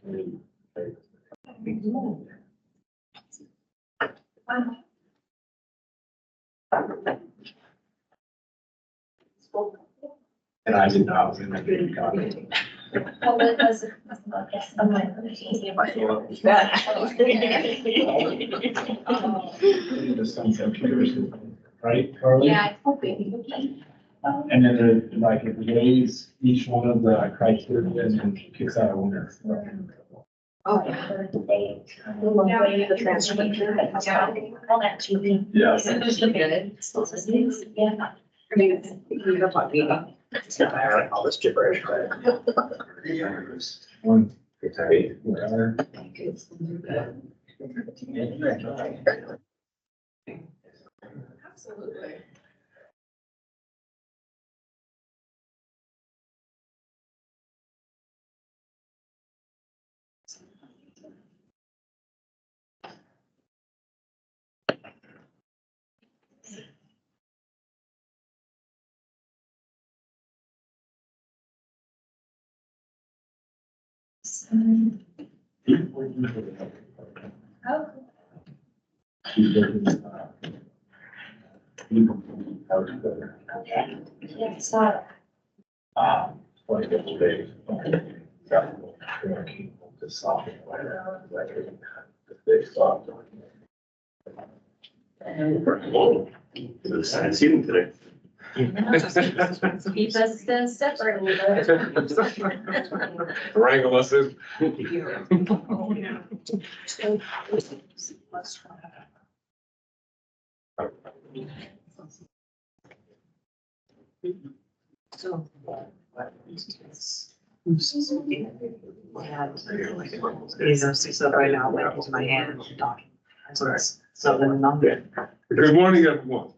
And I did not win my good copy. Right, Carly? Yeah, I hope it. And then the, like, it weighs each one of the criteria and picks out a winner. Oh, yeah. The transformation. All that TV. Yes. Good. Yeah. All this gibberish. One. Absolutely. Oh. Okay. Yeah, so. Like yesterday. The software, they stopped. It's a seating today. Keep us separate a little bit. Wrangle us in. So. Six up right now, went into my hand and talking. So then I'm good. Good morning, everyone.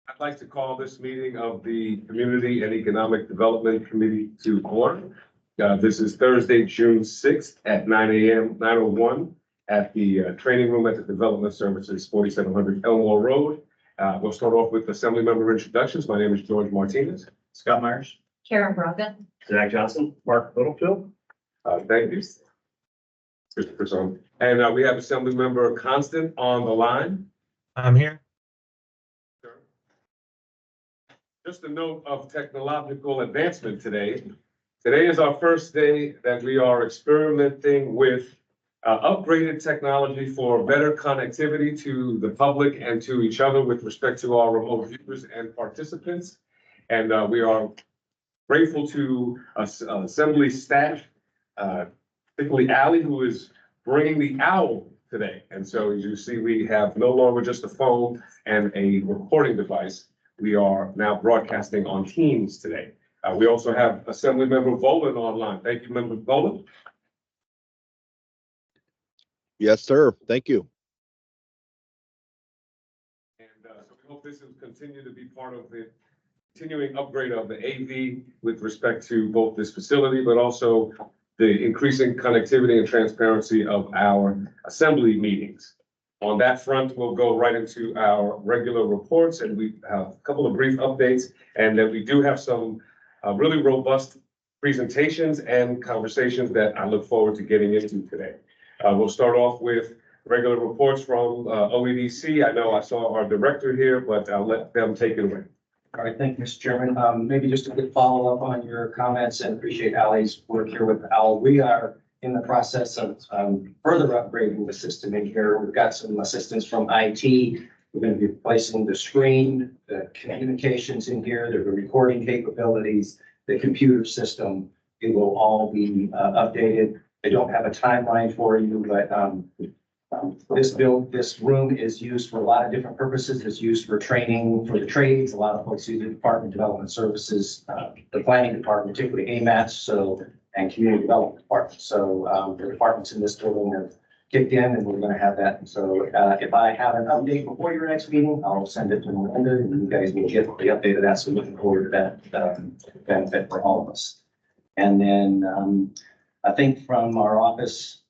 I'd like to call this meeting of the Community and Economic Development Committee to order. This is Thursday, June 6th at 9 a.m., 9:01 at the training room at the Development Services, 4700 Elmore Road. We'll start off with assembly member introductions. My name is George Martinez. Scott Myers. Karen Brogan. Zach Johnson. Mark Littlefield. Thank you. Christopher Son. And we have Assembly Member Constant on the line. I'm here. Just a note of technological advancement today. Today is our first day that we are experimenting with upgraded technology for better connectivity to the public and to each other with respect to our remote viewers and participants. And we are grateful to Assembly staff, particularly Allie, who is bringing the owl today. And so as you see, we have no longer just a phone and a recording device. We are now broadcasting on Teams today. We also have Assembly Member Volan online. Thank you, Member Volan. Yes, sir. Thank you. And so we hope this will continue to be part of the continuing upgrade of the AV with respect to both this facility, but also the increasing connectivity and transparency of our assembly meetings. On that front, we'll go right into our regular reports, and we have a couple of brief updates, and that we do have some really robust presentations and conversations that I look forward to getting into today. We'll start off with regular reports from OEDC. I know I saw our director here, but I'll let them take it away. All right, thank you, Mr. Chairman. Maybe just a quick follow-up on your comments, and appreciate Allie's work here with Al. We are in the process of further upgrading the system in here. We've got some assistance from IT. We're going to be replacing the screen, the communications in here, the recording capabilities, the computer system. It will all be updated. I don't have a timeline for you, but this room is used for a lot of different purposes. It's used for training for the trades. A lot of folks use the Department of Development Services, the planning department, particularly AMATS, and community development department. So the departments in this building have kicked in, and we're going to have that. So if I have an update before your next meeting, I'll send it to Melinda, and you guys will get the update of that. So looking forward to that benefit for all of us. And then I think from our office,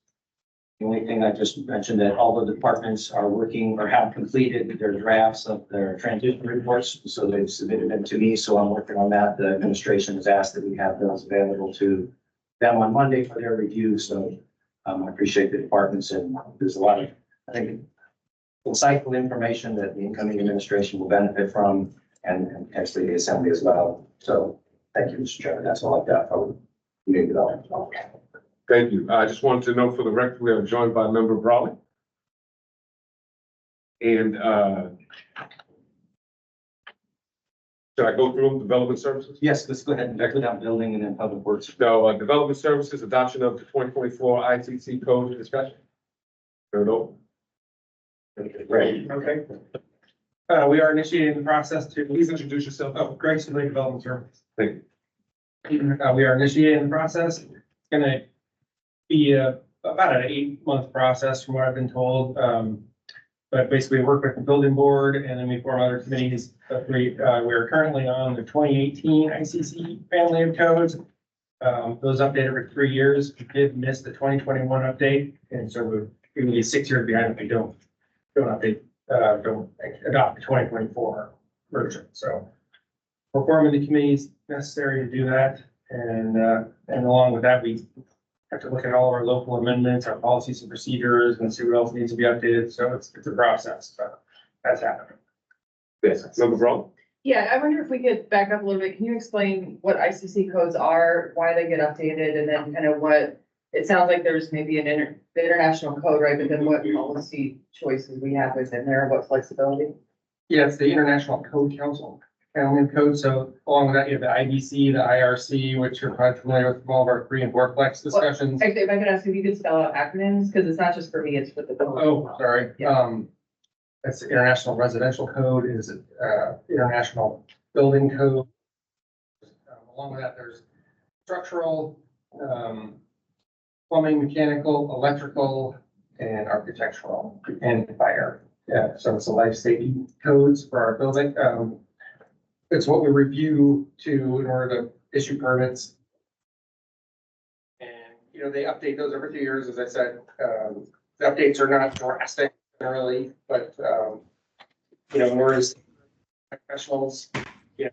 the only thing I just mentioned that all the departments are working or have completed their drafts of their transition reports. So they've submitted them to me. So I'm working on that. The administration has asked that we have those available to them on Monday for their review. So I appreciate the departments, and there's a lot of, I think, insightful information that the incoming administration will benefit from, and potentially the assembly as well. So thank you, Mr. Chairman. That's all I've got for community development. Thank you. I just wanted to note for the record, we are joined by Member Brawley. And, should I go through development services? Yes, let's go ahead and go down building and then public works. So, development services, adoption of the 2024 ICC code discussion. Turn it over. Great. Okay. We are initiating the process to, please introduce yourself. Oh, Greg Slade, Development Services. Thank We are initiating the process. It's gonna be about an 8-month process from what I've been told. But basically work with the building board and then we form other committees. But we are currently on the 2018 ICC family of codes. Those update every 3 years. We did miss the 2021 update. And so we're going to be 6 years behind if we don't update, don't adopt the 2024 version. So we're forming the committees necessary to do that. And along with that, we have to look at all of our local amendments, our policies and procedures, and see what else needs to be updated. So it's a process, but that's happening. Yes, Member Brawley? Yeah, I wonder if we could back up a little bit. Can you explain what ICC codes are, why they get updated, and then kind of what, it sounds like there's maybe the international code, right? But then what policy choices we have within there, what flexibility? Yeah, it's the International Code Council, family code. So along with that, you have the IBC, the IRC, which you're probably familiar with from all of our 3 and 4-plex discussions. Actually, if I could ask if you could spell out acronyms, because it's not just for me, it's for the. Oh, sorry. Yeah. That's the International Residential Code, is International Building Code. Along with that, there's structural, plumbing, mechanical, electrical, and architectural, and fire. Yeah, so it's the life safety codes for our building. It's what we review in order to issue permits. And, you know, they update those every 2 years, as I said. The updates are not drastic generally, but, you know, we're as professionals, you know,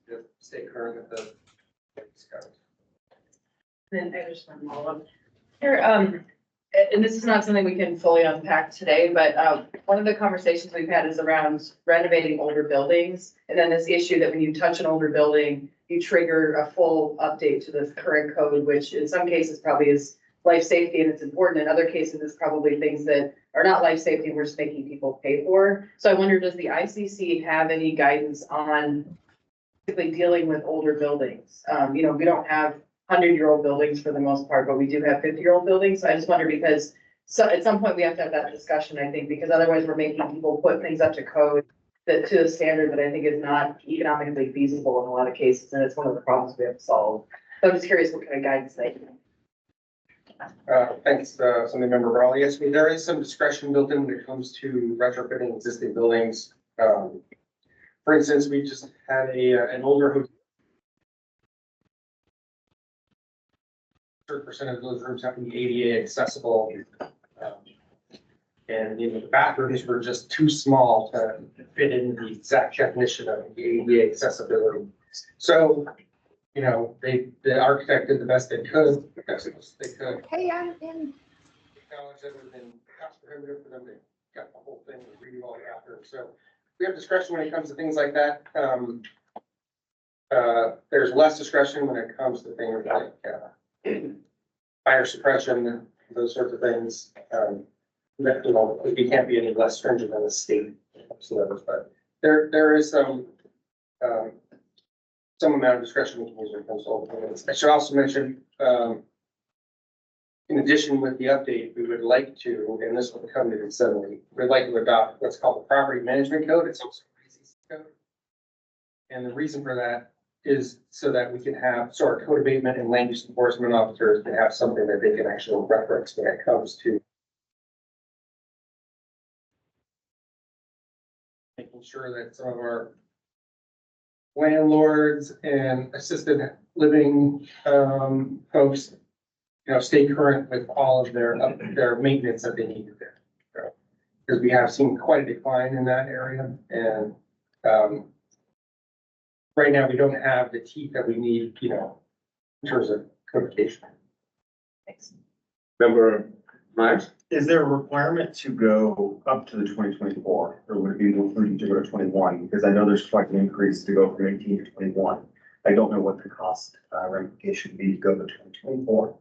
to stay current with the code. Then I just want to follow up. Here, and this is not something we can fully unpack today, but one of the conversations we've had is around renovating older buildings. And then this issue that when you touch an older building, you trigger a full update to the current code, which in some cases probably is life safety and it's important. In other cases, it's probably things that are not life safety and we're just making people pay for. So I wonder, does the ICC have any guidance on basically dealing with older buildings? You know, we don't have 100-year-old buildings for the most part, but we do have 50-year-old buildings. So I just wonder because at some point we have to have that discussion, I think, because otherwise we're making people put things up to code that to a standard that I think is not economically feasible in a lot of cases. And it's one of the problems we have to solve. So I'm just curious what kind of guidance they have. Thanks, Assemblymember Brawley. Yes, there is some discretion built in when it comes to retrofitting existing buildings. For instance, we just had an older hotel. 30% of those rooms have to be ADA accessible. And you know, the bathrooms were just too small to fit in the exact definition of the ADA accessibility. So, you know, the architect did the best they could, the best they could. Hey, I'm in. Acknowledge that it would have been cost prohibitive for them to get the whole thing and redo all the bathrooms. So we have discretion when it comes to things like that. There's less discretion when it comes to things like fire suppression, those sorts of things. That, you know, we can't be any less stringent than the state. But there is some amount of discretion we can use when it comes to all the things. I should also mention, in addition with the update, we would like to, and this will come to the assembly, we'd like to adopt what's called the property management code. It's also a ICC code. And the reason for that is so that we can have, so our code abatement and land use enforcement officers can have something that they can actually reference when it comes to making sure that some of our landlords and assisted living folks, you know, stay current with all of their maintenance that they need to do. Because we have seen quite a decline in that area, and right now we don't have the teeth that we need, you know, in terms of codification. Thanks. Member Myers? Is there a requirement to go up to the 2024, or would it be more prudent to go to 21? Because I know there's quite an increase to go from 18 to 21. I don't know what the cost ramification would be to go to 2024.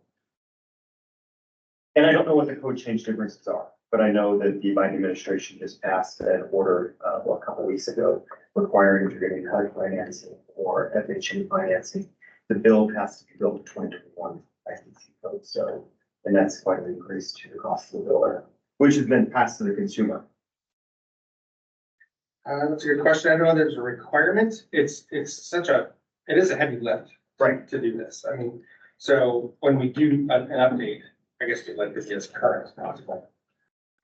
And I don't know what the code change differences are, but I know that the Biden administration just passed an order, a couple weeks ago requiring if you're getting HUD financing or FHA financing, the bill has to be built to 2021 ICC code. So, and that's quite an increase to the cost of the builder, which has been passed to the consumer. That's a good question. I don't know there's a requirement. It is a heavy lift. Right. To do this. I mean, so when we do an update, I guess we'd like to see as current as possible.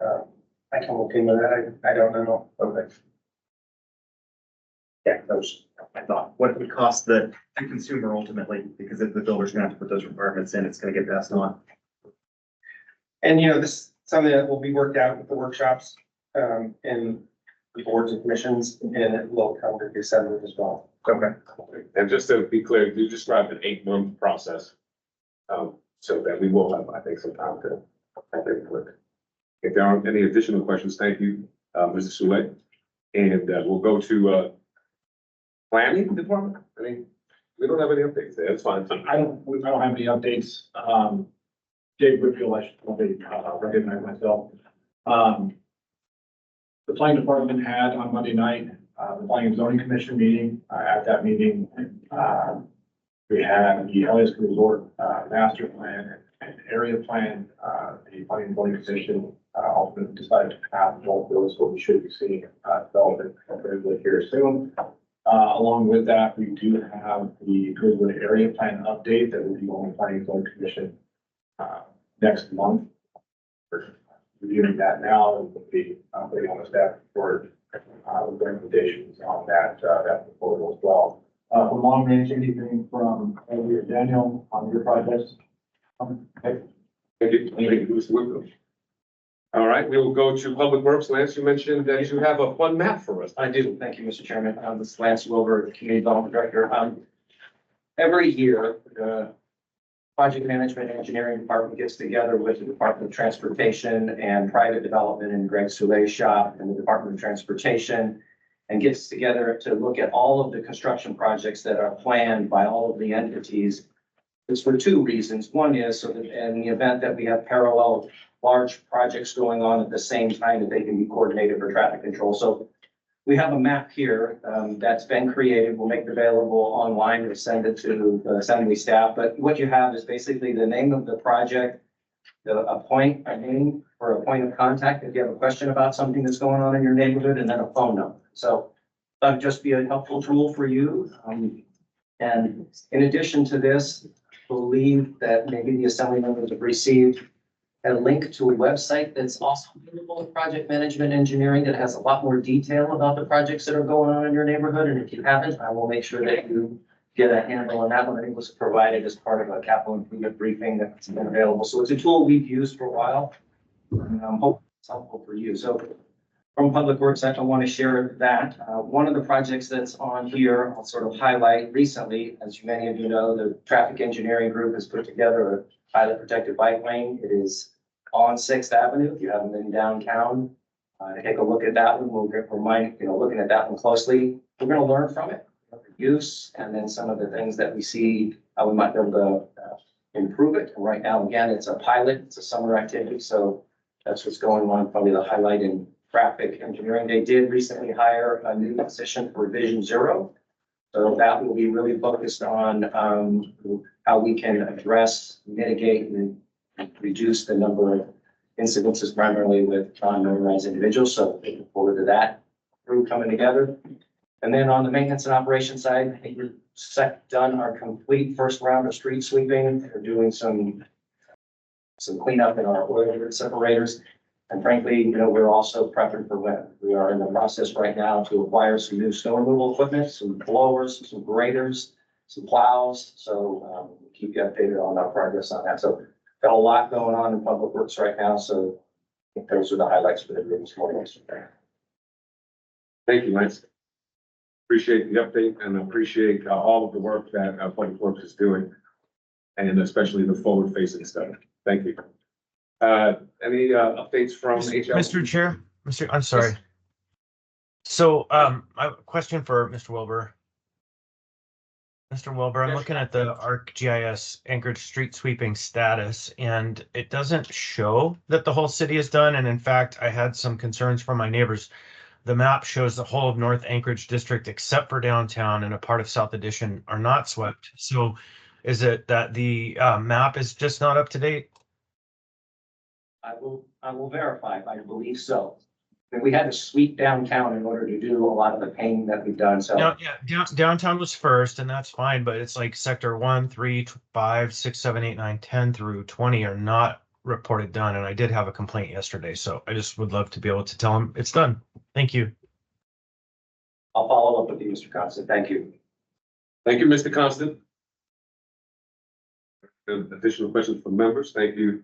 I can look into that. I don't know. Okay. Yeah, that was my thought. What it would cost the consumer ultimately, because if the builder's gonna have to put those requirements in, it's gonna get passed on. And this is something that will be worked out with the workshops, in the boards and commissions, and it will come to December as well. Okay. And just to be clear, you described an 8-month process. So that we will have, I think, some time to, I think, look. If there aren't any additional questions, thank you, Mr. Sule. And we'll go to planning department. I mean, we don't have any updates there. It's fine. I don't have any updates. Dave Whitfield, I should probably recognize myself. The planning department had on Monday night, the planning and zoning commission meeting. At that meeting, we had the Elias Resort, master plan and area plan. The planning and zoning commission, ultimately decided to pass both those, what we should be seeing, development hopefully here soon. Along with that, we do have the Goodwood area plan update that will be on the planning and zoning commission next month. We're reviewing that now and we'll be putting on the staff report with recommendations on that proposal as well. From long range, anything from Elliot or Daniel on your projects? Okay. Thank you, Mr. Whitfield. All right, we will go to Public Works. Lance, you mentioned that you have a fun map for us. I do. Thank you, Mr. Chairman. This is Lance Wilbur, Community Development Director. Every year, the Project Management Engineering Department gets together with the Department of Transportation and Private Development in Greg Soulet's shop and the Department of Transportation, and gets together to look at all of the construction projects that are planned by all of the entities. It's for two reasons. One is so that in the event that we have parallel large projects going on at the same time, that they can be coordinated for traffic control. So we have a map here that's been created. We'll make it available online and send it to the assembly staff. But what you have is basically the name of the project, a name for a point of contact if you have a question about something that's going on in your neighborhood, and then a phone number. So that'd just be a helpful tool for you. And in addition to this, I believe that maybe the assembly members have received a link to a website that's also available in Project Management Engineering that has a lot more detail about the projects that are going on in your neighborhood. And if you haven't, I will make sure that you get a handle on that one. I think it was provided as part of a capital improvement briefing that's been available. So it's a tool we've used for a while. And I hope it's helpful for you. So from Public Works, I want to share that. One of the projects that's on here, I'll sort of highlight recently, as many of you know, the traffic engineering group has put together a pilot protected bike lane. It is on 6th Avenue. If you haven't been downtown, take a look at that one. We'll get looking at that one closely. We're going to learn from it, the use, and then some of the things that we see, how we might be able to improve it. And right now, again, it's a pilot, it's a summer activity. So that's what's going on, probably the highlight in traffic engineering. They did recently hire a new position for Vision Zero. So that will be really focused on how we can address, mitigate, and reduce the number of incidences primarily with non-motorized individuals. So looking forward to that group coming together. And then on the maintenance and operation side, I think we've done our complete first round of street sweeping. We're doing some cleanup in our oil separators. And frankly, we're also prepping for winter. We are in the process right now to acquire some new snow removal equipment, some blowers, some graders, some plows. So we'll keep you updated on our progress on that. So got a lot going on in Public Works right now. So I think those are the highlights for the group this morning. Thank you, Lance. Appreciate the update and appreciate all of the work that Public Works is doing, and especially the forward-facing stuff. Thank you. Any updates from HL? Mr. Chair, I'm sorry. So, I have a question for Mr. Wilbur. Mr. Wilbur, I'm Yes. looking at the ArcGIS Anchorage street sweeping status, and it doesn't show that the whole city is done. And in fact, I had some concerns from my neighbors. The map shows the whole of North Anchorage District, except for downtown and a part of South Addition, are not swept. So is it that the map is just not up to date? I will verify, I believe so. And we had to sweep downtown in order to do a lot of the painting that we've done, so. Yeah, downtown was first, and that's fine, but it's like sector 1, 3, 5, 6, 7, 8, 9, 10 through 20 are not reported done, and I did have a complaint yesterday, so I just would love to be able to tell them it's done. Thank you. I'll follow up with you, Mr. Constant. Thank you. Thank you, Mr. Constant. Additional questions from members? Thank you,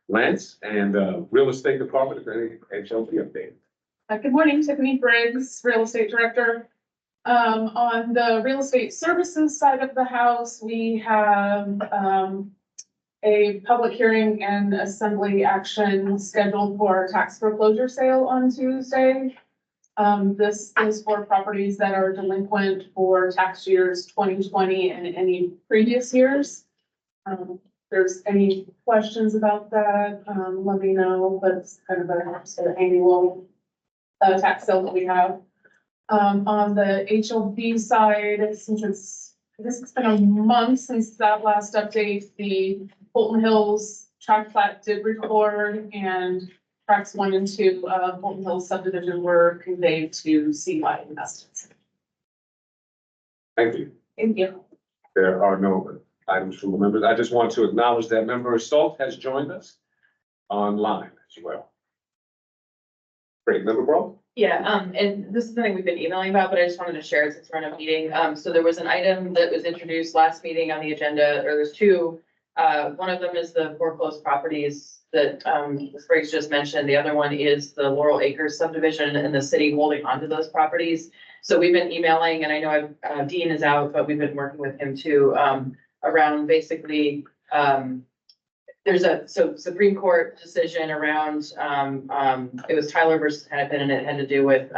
Lance. And Real Estate Department, if any HLP update? Good morning, Tiffany Briggs, Real Estate Director. On the real estate services side of the house, we have, a public hearing and assembly action scheduled for tax foreclosure sale on Tuesday. This is for properties that are delinquent for tax years 2020 and any previous years. If there's any questions about that, let me know, but it's kind of a sort of annual tax sale that we have. On the HLB side, since I guess it's been a month since that last update, the Fulton Hills tract plat did record, and tracks 1 and 2 Fulton Hills subdivision were conveyed to CY Investments. Thank you. Thank you. There are no items from the members. I just want to acknowledge that member Salt has joined us online as well. Great, member Brawl? Yeah, and this is something we've been emailing about, but I just wanted to share it since we're in a meeting. So there was an item that was introduced last meeting on the agenda, or there's two. One of them is the foreclosed properties that Ms. Briggs just mentioned. The other one is the Laurel Acres subdivision and the city holding onto those properties. So we've been emailing, and I know Dean is out, but we've been working with him too, around basically, there's a Supreme Court decision around, it was Tyler versus Hennepin, and it had to do with,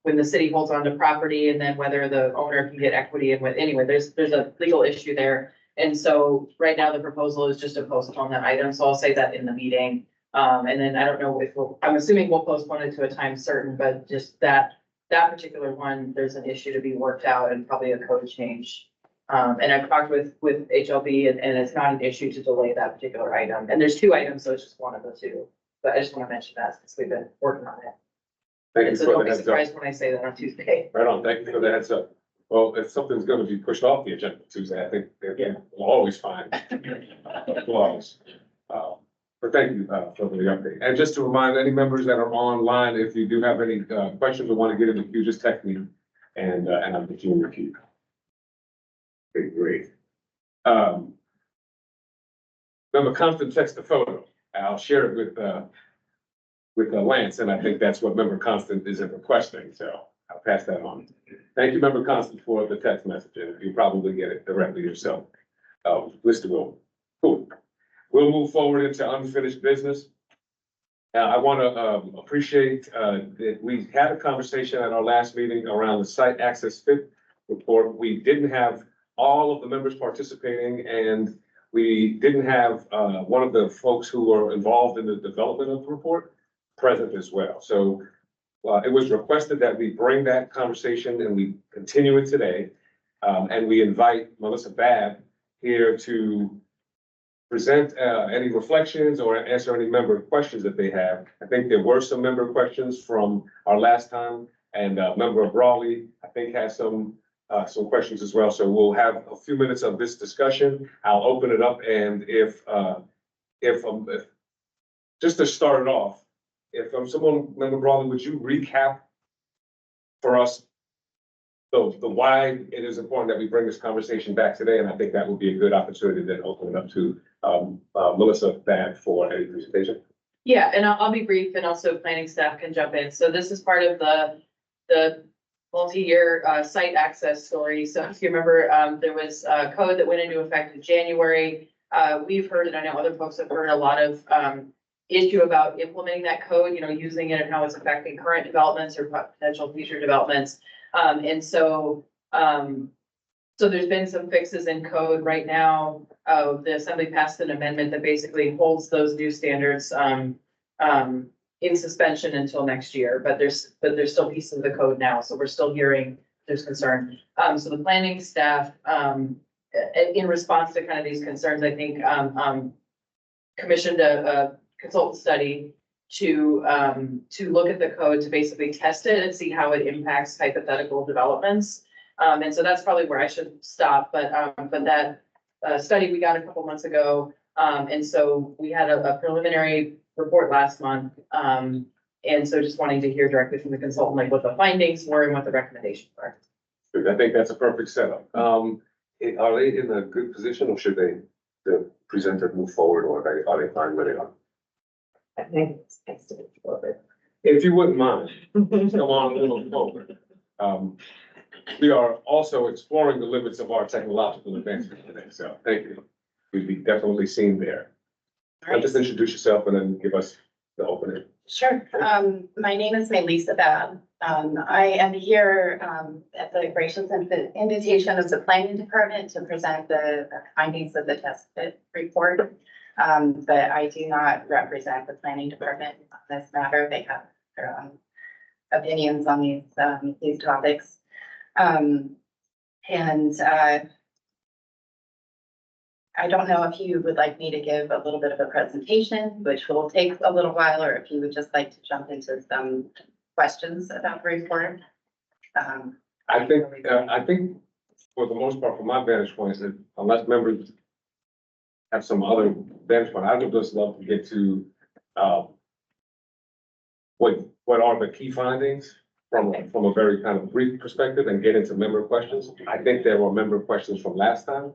when the city holds onto property and then whether the owner can get equity and what, anyway, there's a legal issue there. And so right now the proposal is just to postpone that item. So I'll say that in the meeting. And then I don't know if I'm assuming we'll postpone it to a time certain, but just that particular one, there's an issue to be worked out and probably a code change. And I've talked with HLB and it's not an issue to delay that particular item. And there's two items, so it's just one of the two. But I just want to mention that since we've been working on it. Thank you And so for don't the be heads up. surprised when I say that on Tuesday. Right on, thank you for the heads up. Well, if something's gonna be pushed off the agenda Tuesday, I think we'll always find flaws. But thank you for the update. And just to remind any members that are online, if you do have any questions or want to get in the queue, just text me and I'll get you in your queue. Okay, great. Member Constant text the photo. I'll share it with Lance, and I think that's what Member Constant is requesting, so I'll pass that on. Thank you, Member Constant, for the text message, and you probably get it directly yourself. Mr. Will. Cool. We'll move forward into unfinished business. I want to appreciate that we had a conversation at our last meeting around the site access fit report. We didn't have all of the members participating, and we didn't have one of the folks who were involved in the development of the report present as well. So it was requested that we bring that conversation and we continue it today. And we invite Melissa Babb here to present any reflections or answer any member questions that they have. I think there were some member questions from our last time, and Member Brawley, I think, has some questions as well. So we'll have a few minutes of this discussion. I'll open it up, and if just to start it off, if someone, Member Brawley, would you recap for us the why it is important that we bring this conversation back today? And I think that would be a good opportunity to then open it up to Melissa Babb for any presentation. Yeah, and I'll be brief, and also planning staff can jump in. So this is part of the multi-year site access story. So if you remember, there was a code that went into effect in January. We've heard, and I know other folks have heard, a lot of issue about implementing that code, you know, using it and how it's affecting current developments or potential future developments. So there's been some fixes in code right now. The Assembly passed an amendment that basically holds those new standards, in suspension until next year, but there's still pieces of the code now, so we're still hearing there's concern. So the planning staff, in response to kind of these concerns, I think, commissioned a consultant study to look at the code, to basically test it and see how it impacts hypothetical developments. And so that's probably where I should stop, but that study we got a couple months ago, and so we had a preliminary report last month. And so just wanting to hear directly from the consultant, like what the findings were and what the recommendations were. I think that's a perfect setup. Are they in a good position or should the presenter move forward or are they fine where they are? I think it's next to it. If you wouldn't mind, come on a little forward. We are also exploring the limits of our technological advancement today, so thank you. We'll be definitely seen there. Just introduce yourself and then give us the opening. Sure. My name is Melissa Babb. I am here at the gracious invitation of the planning department to present the findings of the test fit report. But I do not represent the planning department on this matter. They have their own opinions on these topics. I don't know if you would like me to give a little bit of a presentation, which will take a little while, or if you would just like to jump into some questions about the report. I think for the most part, from my vantage point, is that unless members have some other vantage point, I would just love to get to what are the key findings from a very kind of brief perspective and get into member questions. I think there were member questions from last time.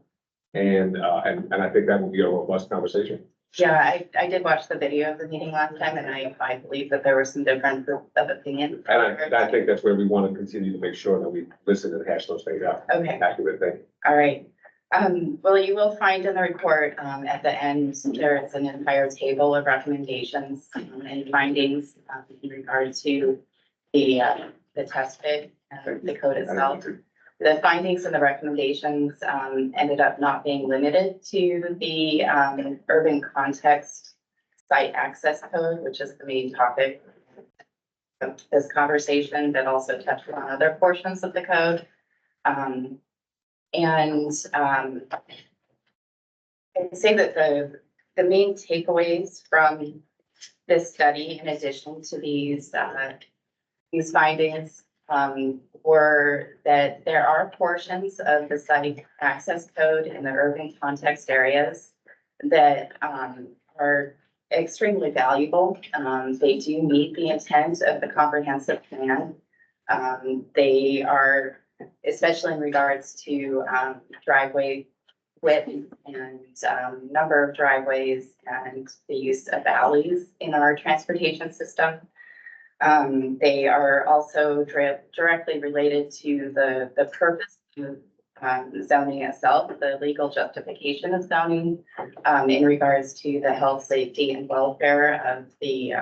And I think that will be a robust conversation. Yeah, I did watch the video of the meeting last time, and I believe that there were some differences of opinion. And I think that's where we want to continue to make sure that we listen and hash those things out. Okay. Accurately. All right. Well, you will find in the report, at the end, there is an entire table of recommendations and findings in regard to the test fit, the code itself. The findings and the recommendations ended up not being limited to the urban context site access code, which is the main topic of this conversation, but also touched on other portions of the code. I'd say that the main takeaways from this study, in addition to these findings, were that there are portions of the site access code in the urban context areas that are extremely valuable. They do meet the intent of the comprehensive plan. They are, especially in regards to driveway width and number of driveways and the use of alleys in our transportation system. They are also directly related to the purpose of zoning itself, the legal justification of zoning, in regards to the health, safety, and welfare of the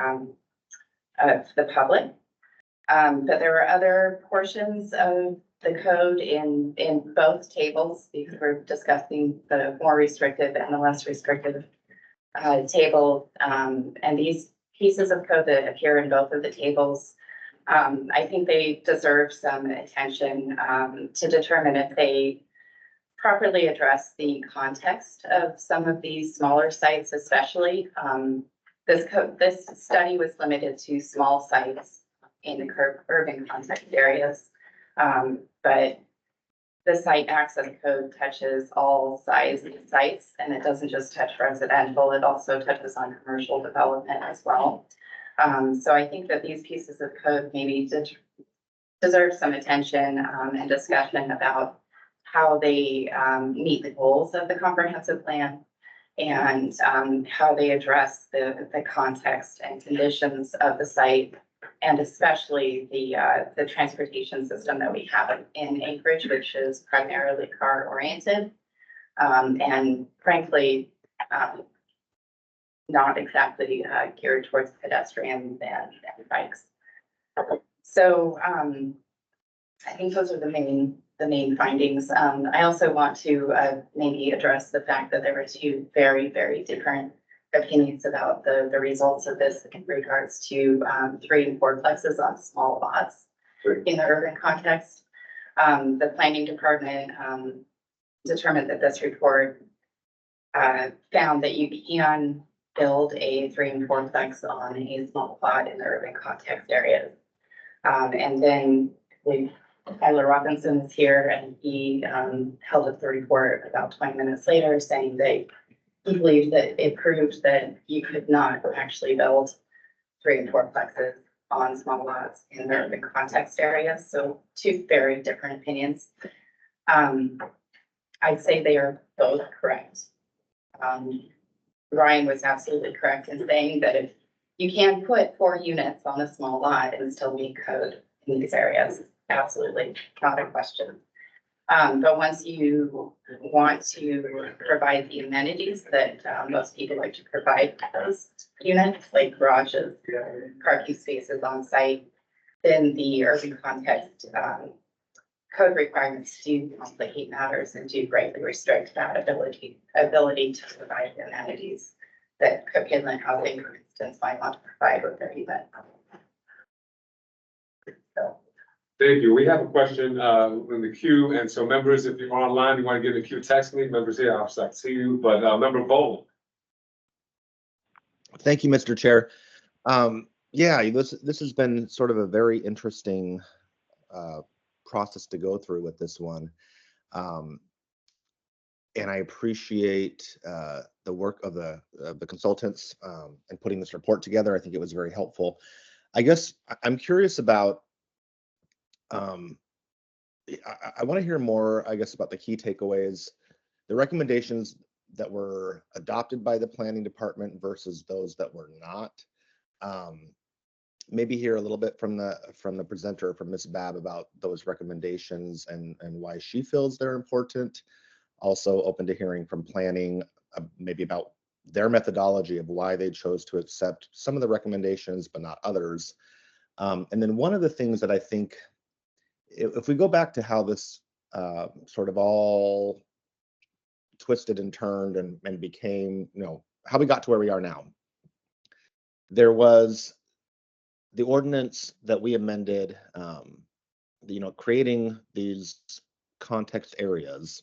public. But there were other portions of the code in both tables, because we're discussing the more restrictive and the less restrictive table. And these pieces of code that appear in both of the tables, I think they deserve some attention to determine if they properly address the context of some of these smaller sites, especially. This study was limited to small sites in the urban context areas, but the site access code touches all size sites, and it doesn't just touch residential, it also touches on commercial development as well. So I think that these pieces of code maybe deserve some attention and discussion about how they meet the goals of the comprehensive plan and how they address the context and conditions of the site, and especially the transportation system that we have in Anchorage, which is primarily car oriented. And frankly, not exactly geared towards pedestrians and bikes. So I think those are the main findings. I also want to maybe address the fact that there were two very, very different opinions about the results of this in regards to 3 and 4 plexes on small lots in the urban context. The planning department determined that this report found that you can build a 3 and 4 plex on a small plot in the urban context areas. And then Tyler Robinson is here, and he held up the report about 20 minutes later saying that he believed that it proved that you could not actually build 3 and 4 plexes on small lots in the urban context areas. So 2 very different opinions. I'd say they are both correct. Ryan was absolutely correct in saying that if you can put 4 units on a small lot and still meet code in these areas, absolutely not a question. But once you want to provide the amenities that most people like to provide those units, like garages, parking spaces on site, then the urban context code requirements do complicate matters and do greatly restrict that ability to provide amenities that Cook Inlet Housing, for instance, might want to provide with their event. So. Thank you. We have a question in the queue, and so members, if you're online, you want to get in the queue, text me. Members here, I'll start to see you, but member Bowles. Thank you, Mr. Chair. Yeah, this has been sort of a very interesting process to go through with this one. And I appreciate the work of the consultants and putting this report together. I think it was very helpful. I guess I'm curious about, I want to hear more, I guess, about the key takeaways, the recommendations that were adopted by the planning department versus those that were not. Maybe hear a little bit from the presenter, from Ms. Babb, about those recommendations and why she feels they're important. Also open to hearing from planning, maybe about their methodology of why they chose to accept some of the recommendations but not others. And then one of the things that I think, if we go back to how this sort of all twisted and turned and became, how we got to where we are now. There was the ordinance that we amended, creating these context areas.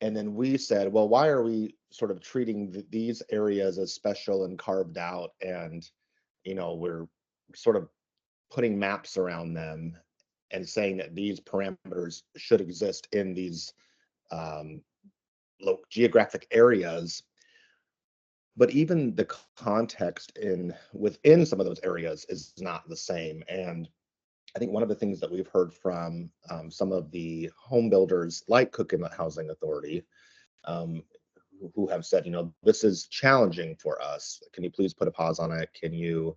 And then we said, well, why are we sort of treating these areas as special and carved out? And, we're sort of putting maps around them and saying that these parameters should exist in these geographic areas. But even the context within some of those areas is not the same. And I think one of the things that we've heard from some of the home builders like Cook Inlet Housing Authority, who have said, this is challenging for us. Can you please put a pause on it? Can you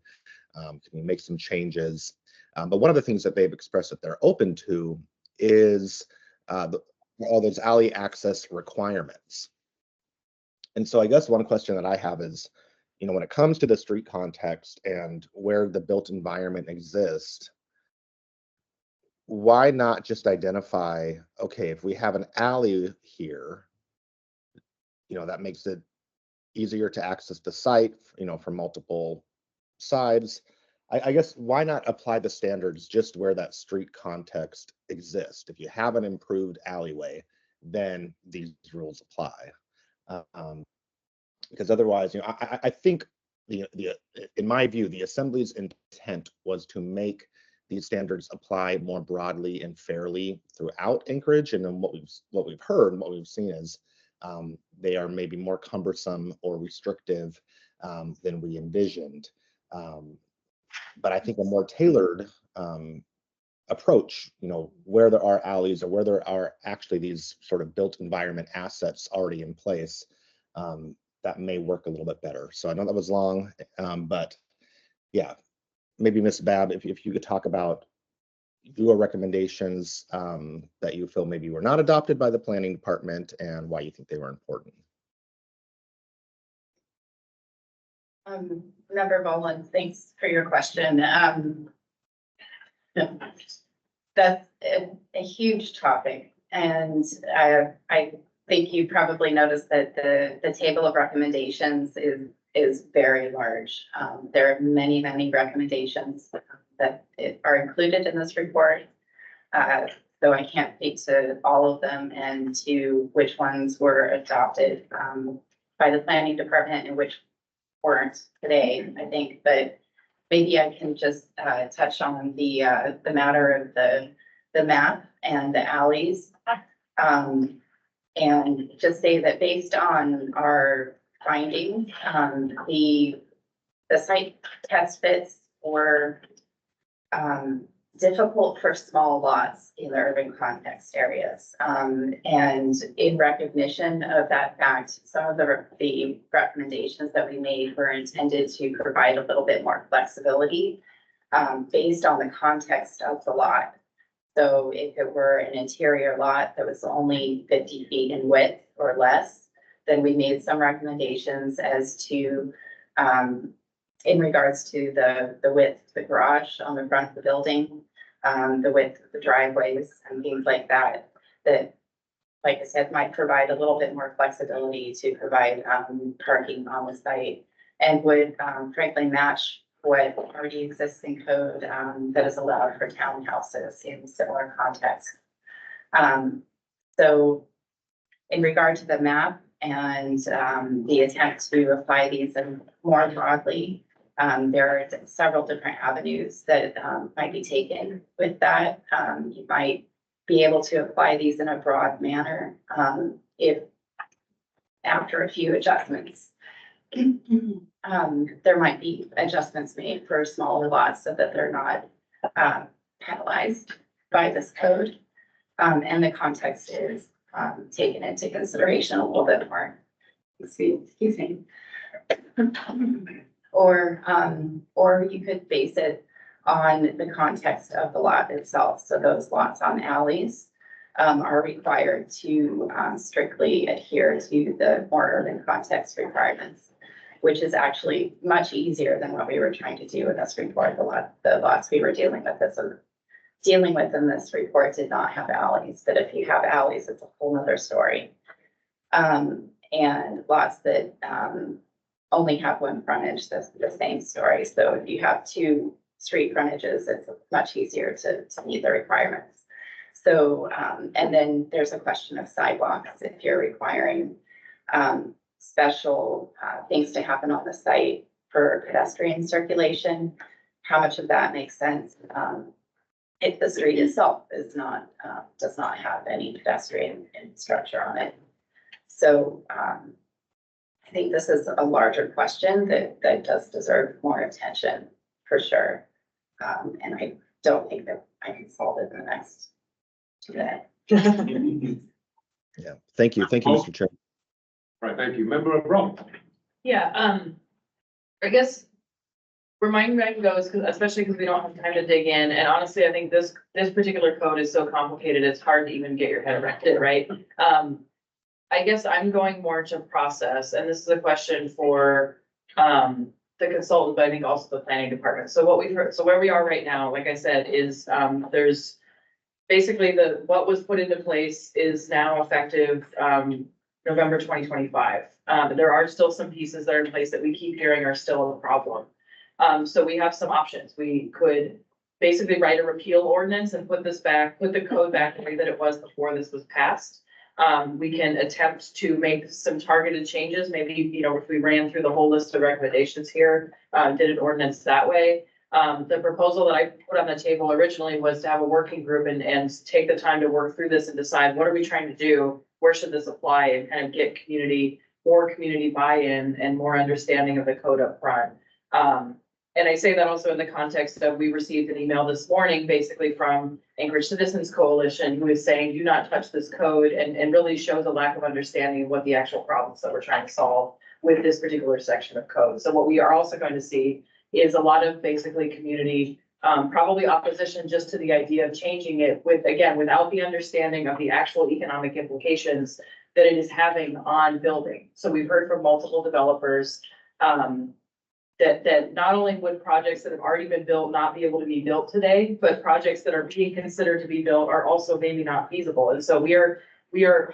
make some changes? But one of the things that they've expressed that they're open to is all those alley access requirements. And so I guess one question that I have is, when it comes to the street context and where the built environment exists, why not just identify, okay, if we have an alley here, that makes it easier to access the site, from multiple sides. I guess why not apply the standards just where that street context exists? If you have an improved alleyway, then these rules apply. Because otherwise, I think in my view, the Assembly's intent was to make these standards apply more broadly and fairly throughout Anchorage. And then what we've heard and what we've seen is they are maybe more cumbersome or restrictive than we envisioned. But I think a more tailored approach, where there are alleys or where there are actually these sort of built environment assets already in place, that may work a little bit better. So I know that was long, but yeah, maybe Ms. Babb, if you could talk about your recommendations that you feel maybe were not adopted by the planning department and why you think they were important. Member Boland, thanks for your question. That's a huge topic, and I think you probably noticed that the table of recommendations is very large. There are many, many recommendations that are included in this report. So I can't speak to all of them and to which ones were adopted by the planning department and which weren't today, I think, but maybe I can just touch on the matter of the map and the alleys. And just say that based on our findings, the site test fits were difficult for small lots in the urban context areas. And in recognition of that fact, some of the recommendations that we made were intended to provide a little bit more flexibility based on the context of the lot. So if it were an interior lot that was only 50 feet in width or less, then we made some recommendations as to in regards to the width of the garage on the front of the building, the width of the driveways and things like that, that, like I said, might provide a little bit more flexibility to provide parking on the site and would frankly match what already exists in code that is allowed for townhouses in similar context. So in regard to the map and the attempt to apply these and more broadly, there are several different avenues that might be taken with that. You might be able to apply these in a broad manner if after a few adjustments, there might be adjustments made for smaller lots so that they're not penalized by this code. And the context is taken into consideration a little bit more. Excuse me. Or you could base it on the context of the lot itself. So those lots on alleys are required to strictly adhere to the more urban context requirements, which is actually much easier than what we were trying to do in this report. The lots we were dealing with in this report did not have alleys, but if you have alleys, it's a whole nother story. And lots that only have one frontage, that's the same story. So if you have two street frontages, it's much easier to meet the requirements. So, and then there's a question of sidewalks. If you're requiring special things to happen on the site for pedestrian circulation, how much of that makes sense if the street itself is not, does not have any pedestrian infrastructure on it. So I think this is a larger question that does deserve more attention for sure. And I don't think that I can solve it in the next 2 minutes. Yeah, thank you. Thank you, Mr. Chair. All right, thank you. Member Brown. Yeah, I guess where my mind goes, especially because we don't have time to dig in, and honestly, I think this particular code is so complicated, it's hard to even get your head around it, right? I guess I'm going more to process, and this is a question for the consultant, but I think also the planning department. So what we've heard, so where we are right now, like I said, is there's basically what was put into place is now effective November 2025. There are still some pieces that are in place that we keep hearing are still a problem. So we have some options. We could basically write a repeal ordinance and put the code back the way that it was before this was passed. We can attempt to make some targeted changes. Maybe, if we ran through the whole list of recommendations here, did an ordinance that way. The proposal that I put on the table originally was to have a working group and take the time to work through this and decide what are we trying to do? Where should this apply, and kind of get more community buy-in and more understanding of the code up front. And I say that also in the context of, we received an email this morning, basically from Anchorage Citizens Coalition, who is saying, do not touch this code, and really shows a lack of understanding of what the actual problems that we're trying to solve with this particular section of code. So what we are also going to see is a lot of basically community, probably opposition just to the idea of changing it without the understanding of the actual economic implications that it is having on building. So we've heard from multiple developers, that not only would projects that have already been built not be able to be built today, but projects that are being considered to be built are also maybe not feasible. And so we are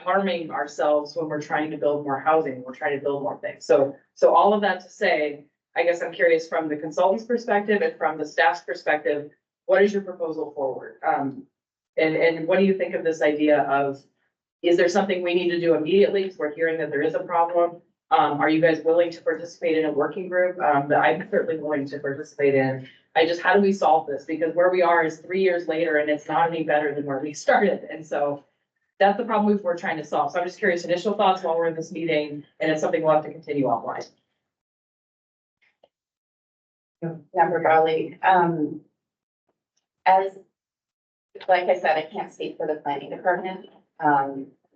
harming ourselves when we're trying to build more housing, we're trying to build more things. So all of that to say, I guess I'm curious from the consultant's perspective and from the staff's perspective, what is your proposal forward? And what do you think of this idea of, is there something we need to do immediately? Because we're hearing that there is a problem. Are you guys willing to participate in a working group? That I'm certainly willing to participate in. How do we solve this? Because where we are is 3 years later and it's not any better than where we started. And so that's the problem we're trying to solve. So I'm just curious, initial thoughts while we're in this meeting, and it's something we'll have to continue offline. Member Raleigh, as, like I said, I can't speak for the planning department.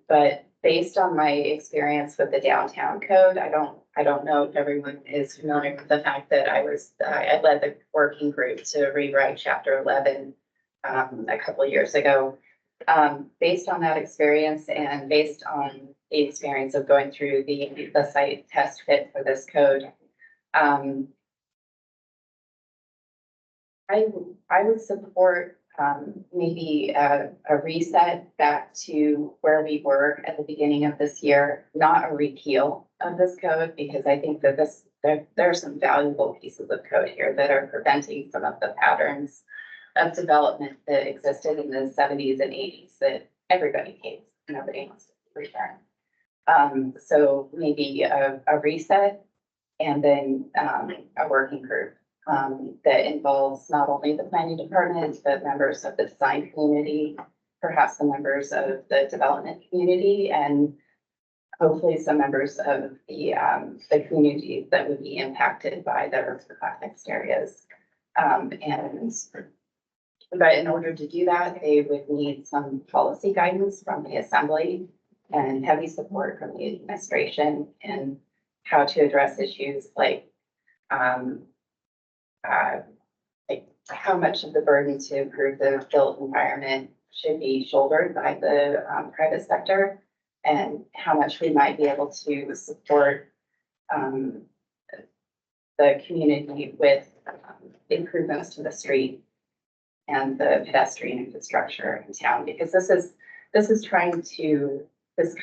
But based on my experience with the downtown code, I don't know if everyone is familiar with the fact that I led the working group to rewrite chapter 11 a couple of years ago. Based on that experience and based on the experience of going through the site test fit for this code, I would support maybe a reset back to where we were at the beginning of this year, not a repeal of this code, because I think that there are some valuable pieces of code here that are preventing some of the patterns of development that existed in the 70s and 80s that everybody hates, nobody wants to return. So maybe a reset and then a working group that involves not only the planning department, but members of the design community, perhaps the members of the development community, and hopefully some members of the communities that would be impacted by the next areas. But in order to do that, they would need some policy guidance from the assembly and heavy support from the administration in how to address issues like how much of the burden to improve the built environment should be shouldered by the private sector, and how much we might be able to support the community with improvements to the street and the pedestrian infrastructure in town, because this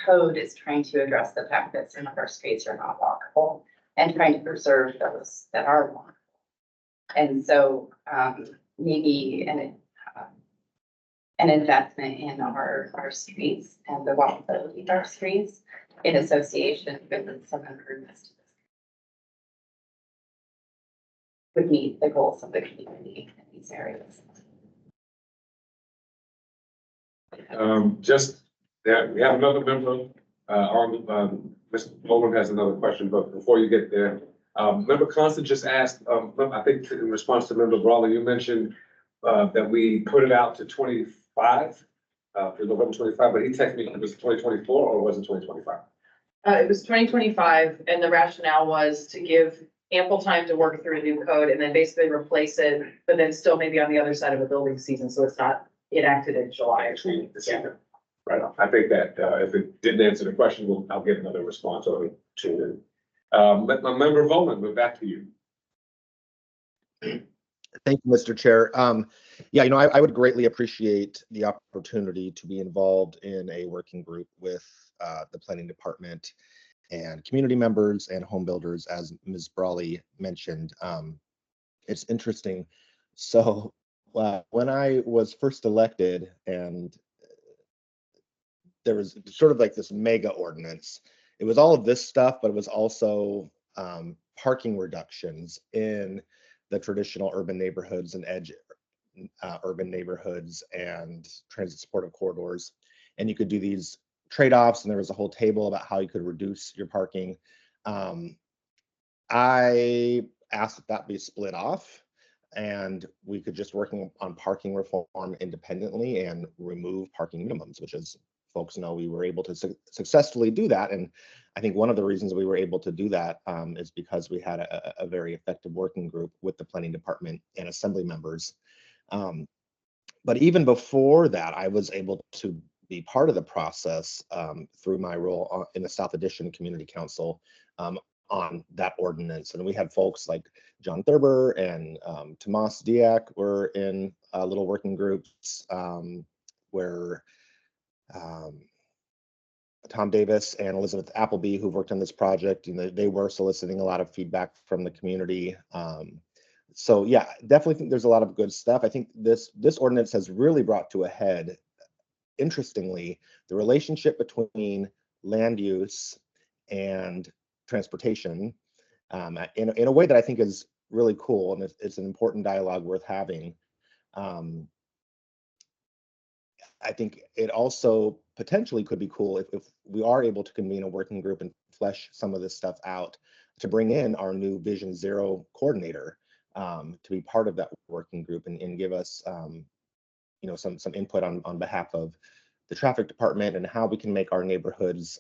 code is trying to address the fact that some of our streets are not walkable and trying to preserve those that are walkable. And so maybe an investment in our streets and the walkability of our streets in association with some improvements to this would meet the goals of the community in these areas. We have another member, Mr. Bowman has another question, but before you get there, Member Constant just asked, I think in response to Member Brawley, you mentioned that we put it out to 25, for November 25, but he texted me, it was 2024 or was it 2025? It was 2025, and the rationale was to give ample time to work through a new code and then basically replace it, but then still maybe on the other side of a building season, so it's not enacted in July. Actually, December. Right on. I think that if it didn't answer the question, I'll get another response or two. My Member Bowman, we're back to you. Thank you, Mr. Chair. Yeah, I would greatly appreciate the opportunity to be involved in a working group with the planning department and community members and home builders, as Ms. Brawley mentioned. It's interesting. So when I was first elected, and there was sort of like this mega ordinance, it was all of this stuff, but it was also parking reductions in the traditional urban neighborhoods and edge urban neighborhoods and transit supportive corridors. And you could do these trade-offs, and there was a whole table about how you could reduce your parking. I asked that that be split off, and we could just working on parking reform independently and remove parking minimums, which, as folks know, we were able to successfully do that. And I think one of the reasons we were able to do that is because we had a very effective working group with the planning department and assembly members. But even before that, I was able to be part of the process through my role in the South Addition Community Council on that ordinance. And we had folks like John Thurber and Tomas Diak were in little working groups where Tom Davis and Elizabeth Appleby, who've worked on this project, they were soliciting a lot of feedback from the community. So yeah, definitely think there's a lot of good stuff. I think this ordinance has really brought to a head, interestingly, the relationship between land use and transportation in a way that I think is really cool, and it's an important dialogue worth having. I think it also potentially could be cool if we are able to convene a working group and flesh some of this stuff out, to bring in our new Vision Zero coordinator to be part of that working group and give us some input on behalf of the traffic department and how we can make our neighborhoods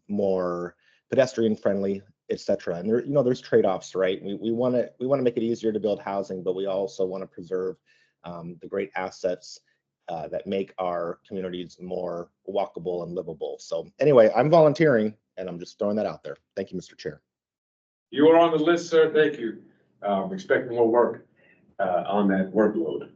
more pedestrian friendly, etc. And there's trade-offs, right? We want to make it easier to build housing, but we also want to preserve the great assets that make our communities more walkable and livable. So anyway, I'm volunteering and I'm just throwing that out there. Thank you, Mr. Chair. You are on the list, sir. Thank you. Expecting more work on that workload.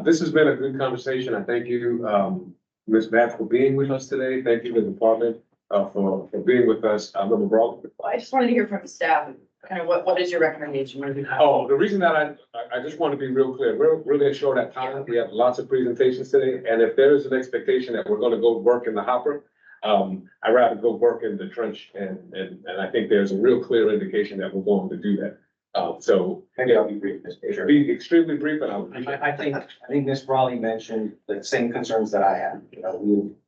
This has been a good conversation. I thank you, Ms. Bath, for being with us today. Thank you to the department for being with us. Member Braun. Well, I just wanted to hear from staff, kind of what is your recommendation? Oh, the reason that I just want to be real clear, we're really short at time. We have lots of presentations today. And if there is an expectation that we're going to go work in the hopper, I'd rather go work in the trench. And I think there's a real clear indication that we're going to do that. So Maybe I'll be brief, Mr. Chair. be extremely brief and I'll. I think Ms. Brawley mentioned the same concerns that I have.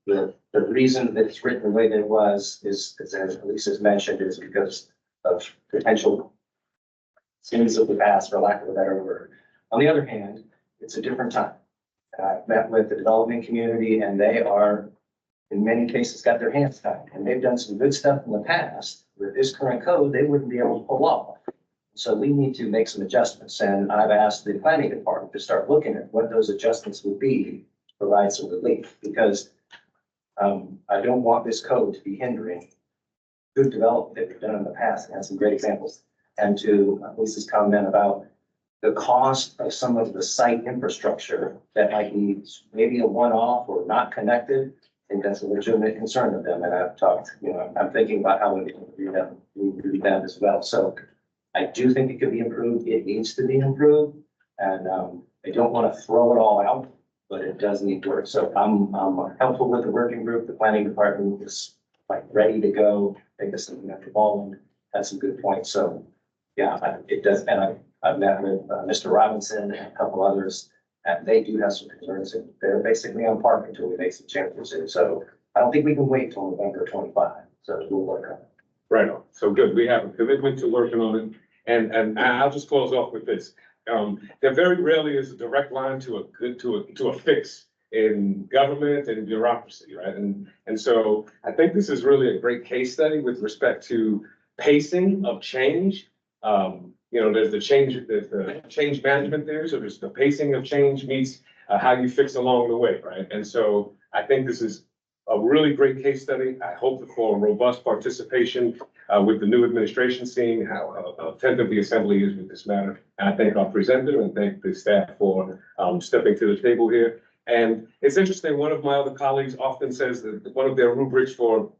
The reason that it's written the way that it was is, as Lisa's mentioned, is because of potential sins of the past, for lack of a better word. On the other hand, it's a different time. I've met with the development community and they are, in many cases, got their hands tied. And they've done some good stuff in the past. With this current code, they wouldn't be able to pull off. So we need to make some adjustments. And I've asked the planning department to start looking at what those adjustments would be to provide some relief, because I don't want this code to be hindering good development that we've done in the past and had some great examples. And to Lisa's comment about the cost of some of the site infrastructure that might be maybe a one-off or not connected, I think that's a legitimate concern of them. And I've talked, I'm thinking about how we can do that as well. So I do think it could be improved. It needs to be improved. And I don't want to throw it all out, but it does need work. So I'm helpful with the working group. The planning department is like ready to go. I think this is Dr. Baldwin had some good points. So yeah, it does. And I've met with Mr. Robinson and a couple others, and they do have some concerns. And they're basically on park until we make some changes. And so I don't think we can wait till November 25. So we'll work on it. Right on. So good. We have a commitment to working on it. And I'll just close off with this. There very rarely is a direct line to a fix in government and bureaucracy, right? And so I think this is really a great case study with respect to pacing of change. There's the change management there. So there's the pacing of change meets how you fix along the way, right? And so I think this is a really great case study. I hope for robust participation with the new administration, seeing how attentive the assembly is with this matter. And I thank our presenter and thank the staff for stepping to the table here. And it's interesting, one of my other colleagues often says that one of their rubrics for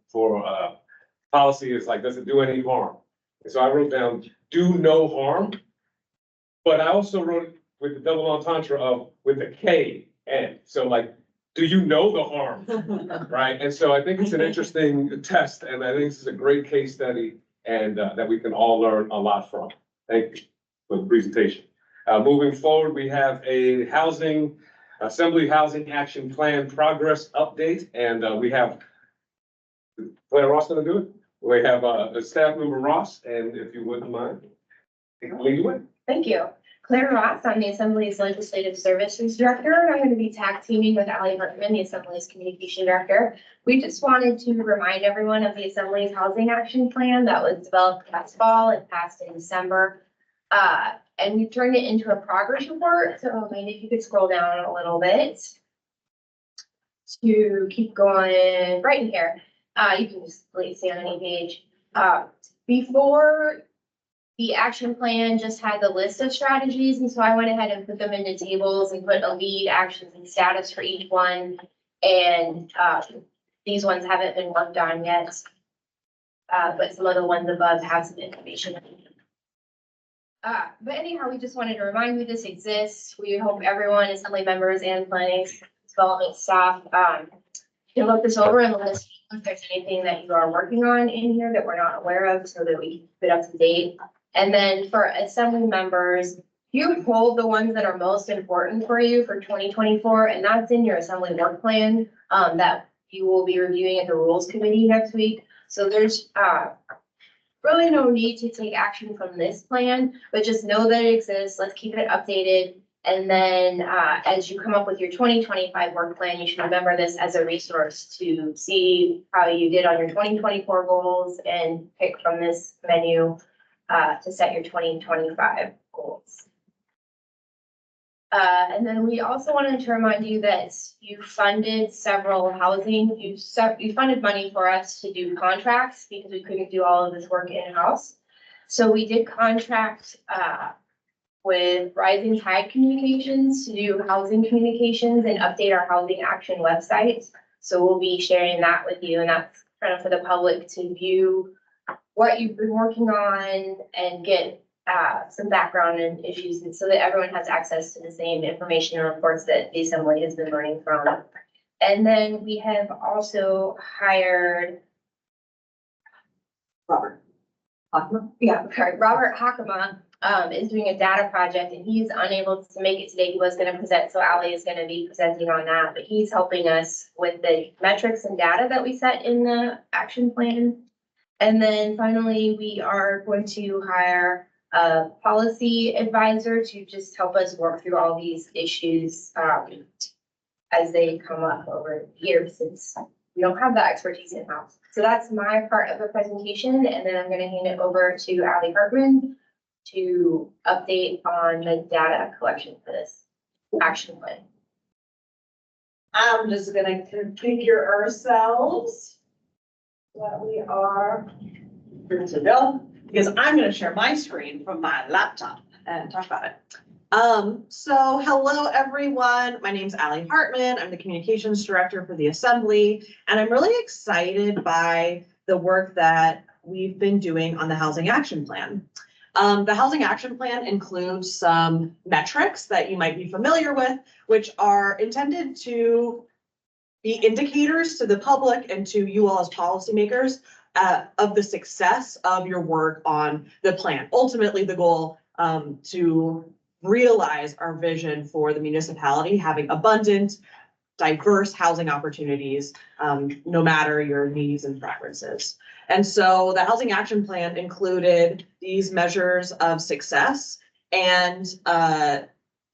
policy is like, does it do any harm? And so I wrote down, do no harm. But I also wrote it with the double entendre of with a K N. So like, do you know the harm, right? And so I think it's an interesting test, and I think this is a great case study, and that we can all learn a lot from. Thank you for the presentation. Moving forward, we have a Assembly Housing Action Plan progress update, and we have Claire Ross going to do it. We have the staff member Ross, and if you wouldn't mind, lead the way. Thank you. Claire Ross, I'm the Assembly's Legislative Services Director. I'm going to be tag teaming with Allie Hartman, the Assembly's Communication Director. We just wanted to remind everyone of the Assembly's Housing Action Plan that was developed last fall and passed in December. And we turned it into a progress report. So maybe if you could scroll down a little bit to keep going right in here. You can just see on any page. Before, the action plan just had the list of strategies, and so I went ahead and put them into tables and put a lead, actions, and status for each one. And, these ones haven't been worked on yet. But some of the ones above have some information. But anyhow, we just wanted to remind you this exists. We hope everyone, assembly members and planning development staff, can look this over and let us know if there's anything that you are working on in here that we're not aware of, so that we can keep it up to date. And then for assembly members, you pulled the ones that are most important for you for 2024, and that's in your assembly work plan, that you will be reviewing at the rules committee next week. So there's, really no need to take action from this plan, but just know that it exists. Let's keep it updated. And then, as you come up with your 2025 work plan, you should remember this as a resource to see how you did on your 2024 goals and pick from this menu, to set your 2025 goals. And then we also wanted to remind you that you funded several housing, you funded money for us to do contracts because we couldn't do all of this work in-house. So we did contract, with Rising Tide Communications to do housing communications and update our housing action website. So we'll be sharing that with you, and that's kind of for the public to view what you've been working on and get some background and issues, and so that everyone has access to the same information and reports that the assembly has been learning from. And then we have also hired Robert Hockema. Yeah, sorry, Robert Hockema is doing a data project, and he's unable to make it today. He was going to present, so Ali is going to be presenting on that, but he's helping us with the metrics and data that we set in the action plan. And then finally, we are going to hire a policy advisor to just help us work through all these issues as they come up over the years, since we don't have that expertise in-house. So that's my part of the presentation, and then I'm going to hand it over to Ali Hartman to update on the data collection for this action plan. I'm just gonna configure ourselves that we are good to go, because I'm gonna share my screen from my laptop and talk about it. So hello, everyone. My name's Ali Hartman. I'm the communications director for the Assembly, and I'm really excited by the work that we've been doing on the Housing Action Plan. The Housing Action Plan includes some metrics that you might be familiar with, which are intended to be indicators to the public and to you all as policymakers of the success of your work on the plan. Ultimately, the goal to realize our vision for the municipality having abundant, diverse housing opportunities, no matter your needs and preferences. And so the Housing Action Plan included these measures of success, and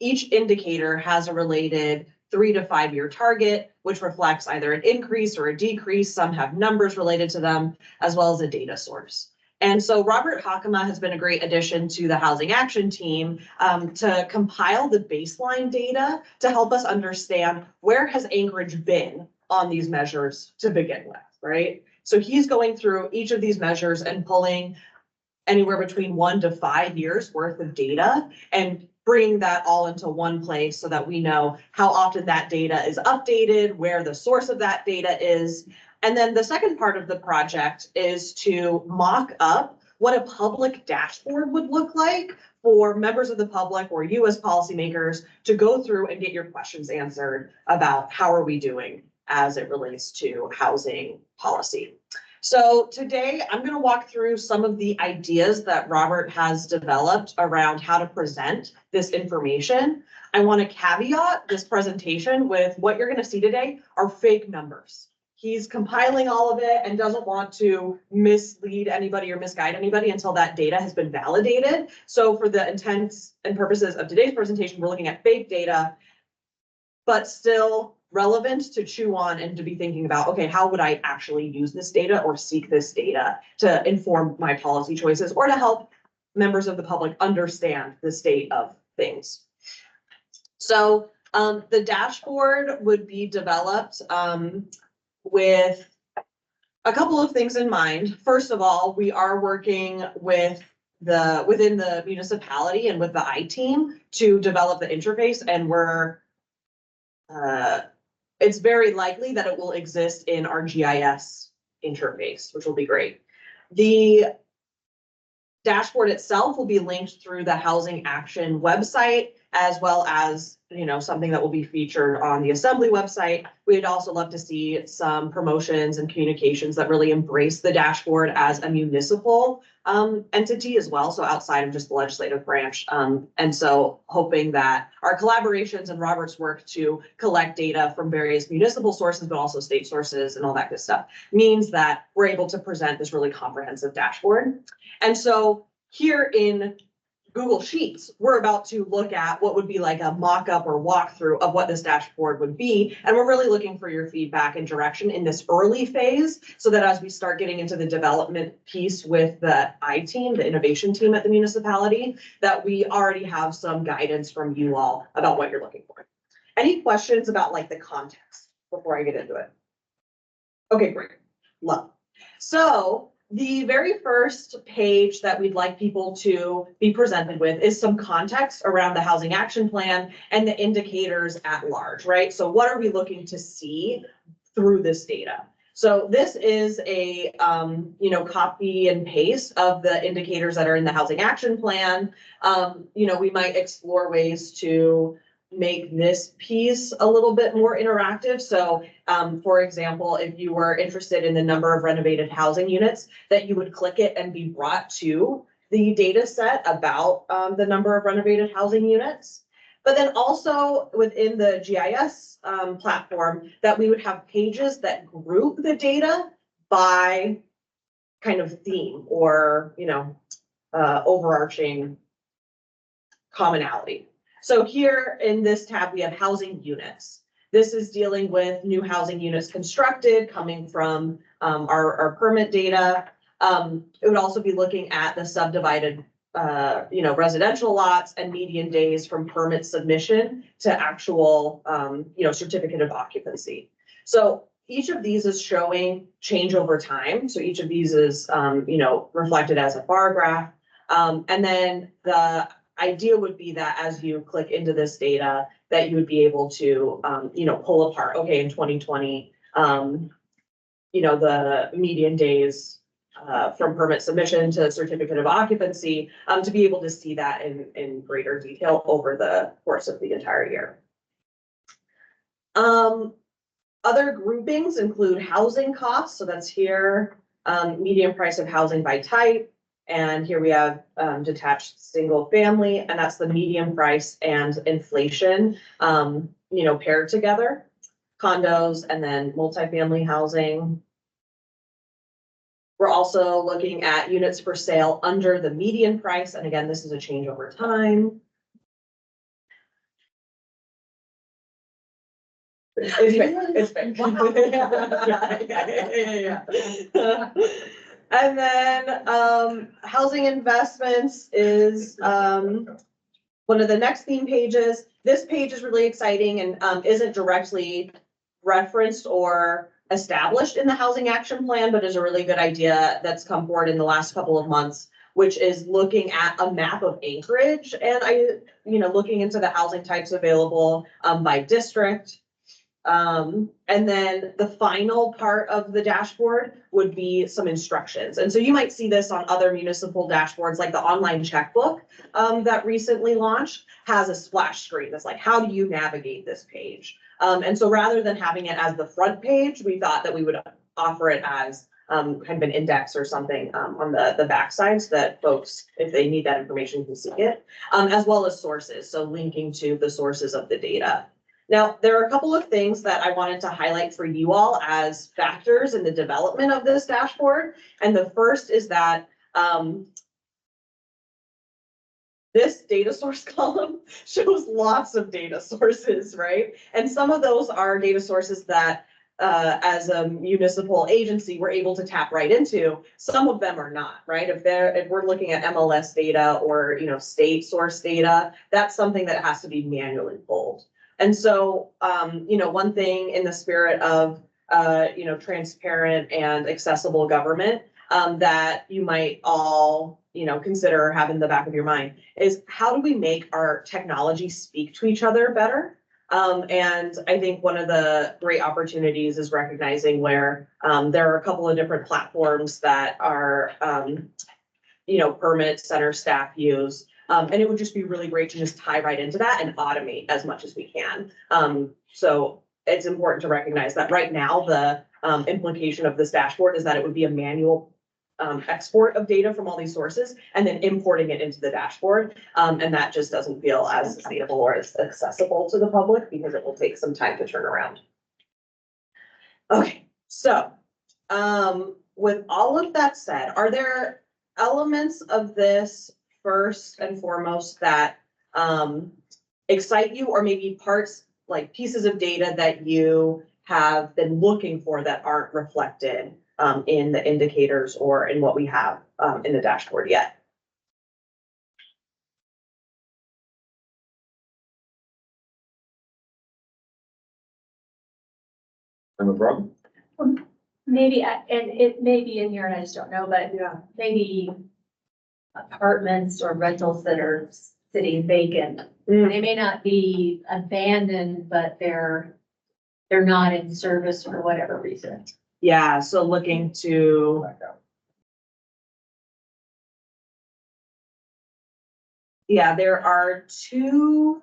each indicator has a related 3 to 5 year target, which reflects either an increase or a decrease. Some have numbers related to them, as well as a data source. And so Robert Hockema has been a great addition to the Housing Action team to compile the baseline data to help us understand where has Anchorage been on these measures to begin with, right? So he's going through each of these measures and pulling anywhere between 1 to 5 years worth of data and bringing that all into one place so that we know how often that data is updated, where the source of that data is. And then the second part of the project is to mock up what a public dashboard would look like for members of the public or you as policymakers to go through and get your questions answered about how are we doing as it relates to housing policy. So today I'm going to walk through some of the ideas that Robert has developed around how to present this information. I want to caveat this presentation with what you're going to see today are fake numbers. He's compiling all of it and doesn't want to mislead anybody or misguide anybody until that data has been validated. So for the intents and purposes of today's presentation, we're looking at fake data, but still relevant to chew on and to be thinking about, okay, how would I actually use this data or seek this data to inform my policy choices or to help members of the public understand the state of things. So the dashboard would be developed with a couple of things in mind. First of all, we are working with within the municipality and with the I-team to develop the interface, and it's very likely that it will exist in our GIS interface, which will be great. The dashboard itself will be linked through the Housing Action website, as well as, something that will be featured on the Assembly website. We'd also love to see some promotions and communications that really embrace the dashboard as a municipal entity as well, so outside of just the legislative branch. And so hoping that our collaborations and Robert's work to collect data from various municipal sources, but also state sources and all that good stuff, means that we're able to present this really comprehensive dashboard. And so here in Google Sheets, we're about to look at what would be like a mock-up or walkthrough of what this dashboard would be. And we're really looking for your feedback and direction in this early phase, so that as we start getting into the development piece with the I-team, the innovation team at the municipality, that we already have some guidance from you all about what you're looking for. Any questions about like the context before I get into it? Okay, great. Love. So the very first page that we'd like people to be presented with is some context around the Housing Action Plan and the indicators at large, right? So what are we looking to see through this data? So this is a, copy and paste of the indicators that are in the Housing Action Plan. We might explore ways to make this piece a little bit more interactive. So, for example, if you were interested in the number of renovated housing units, that you would click it and be brought to the data set about the number of renovated housing units. But then also within the GIS platform, that we would have pages that group the data by kind of theme or, overarching commonality. So here in this tab, we have housing units. This is dealing with new housing units constructed coming from our permit data. It would also be looking at the subdivided, residential lots and median days from permit submission to actual, certificate of occupancy. So each of these is showing change over time. So each of these is, reflected as a bar graph. And then the idea would be that as you click into this data, that you would be able to, pull apart, okay, in 2020, the median days from permit submission to certificate of occupancy, to be able to see that in greater detail over the course of the entire year. Other groupings include housing costs. So that's here, median price of housing by type. And here we have detached single family, and that's the median price and inflation, paired together. Condos and then multifamily housing. We're also looking at units for sale under the median price. And again, this is a change over time. It's big. Yeah. And then housing investments is one of the next theme pages. This page is really exciting and isn't directly referenced or established in the Housing Action Plan, but is a really good idea that's come forward in the last couple of months, which is looking at a map of Anchorage and looking into the housing types available by district. And then the final part of the dashboard would be some instructions. And so you might see this on other municipal dashboards, like the online checkbook that recently launched has a splash screen that's like, how do you navigate this page? And so rather than having it as the front page, we thought that we would offer it as kind of an index or something on the back side, so that folks, if they need that information, can see it, as well as sources. So linking to the sources of the data. Now, there are a couple of things that I wanted to highlight for you all as factors in the development of this dashboard. And the first is that this data source column shows lots of data sources, right? And some of those are data sources that as a municipal agency, we're able to tap right into. Some of them are not, right? If we're looking at MLS data or, state source data, that's something that has to be manually pulled. And so, one thing in the spirit of transparent and accessible government, that you might all, consider having in the back of your mind is how do we make our technology speak to each other better? And I think one of the great opportunities is recognizing where, there are a couple of different platforms that are, permit center staff use. And it would just be really great to just tie right into that and automate as much as we can. So it's important to recognize that right now, the implication of this dashboard is that it would be a manual export of data from all these sources and then importing it into the dashboard. And that just doesn't feel as sustainable or as accessible to the public because it will take some time to turn around. Okay, so with all of that said, are there elements of this first and foremost that excite you, or maybe parts, like pieces of data that you have been looking for that aren't reflected in the indicators or in what we have in the dashboard yet? I'm a problem. Maybe, and it may be in here and I just don't know, but Yeah. maybe apartments or rentals that are sitting vacant. Mm. They may not be abandoned, but they're not in service for whatever reason. Yeah, so looking to. Yeah, there are two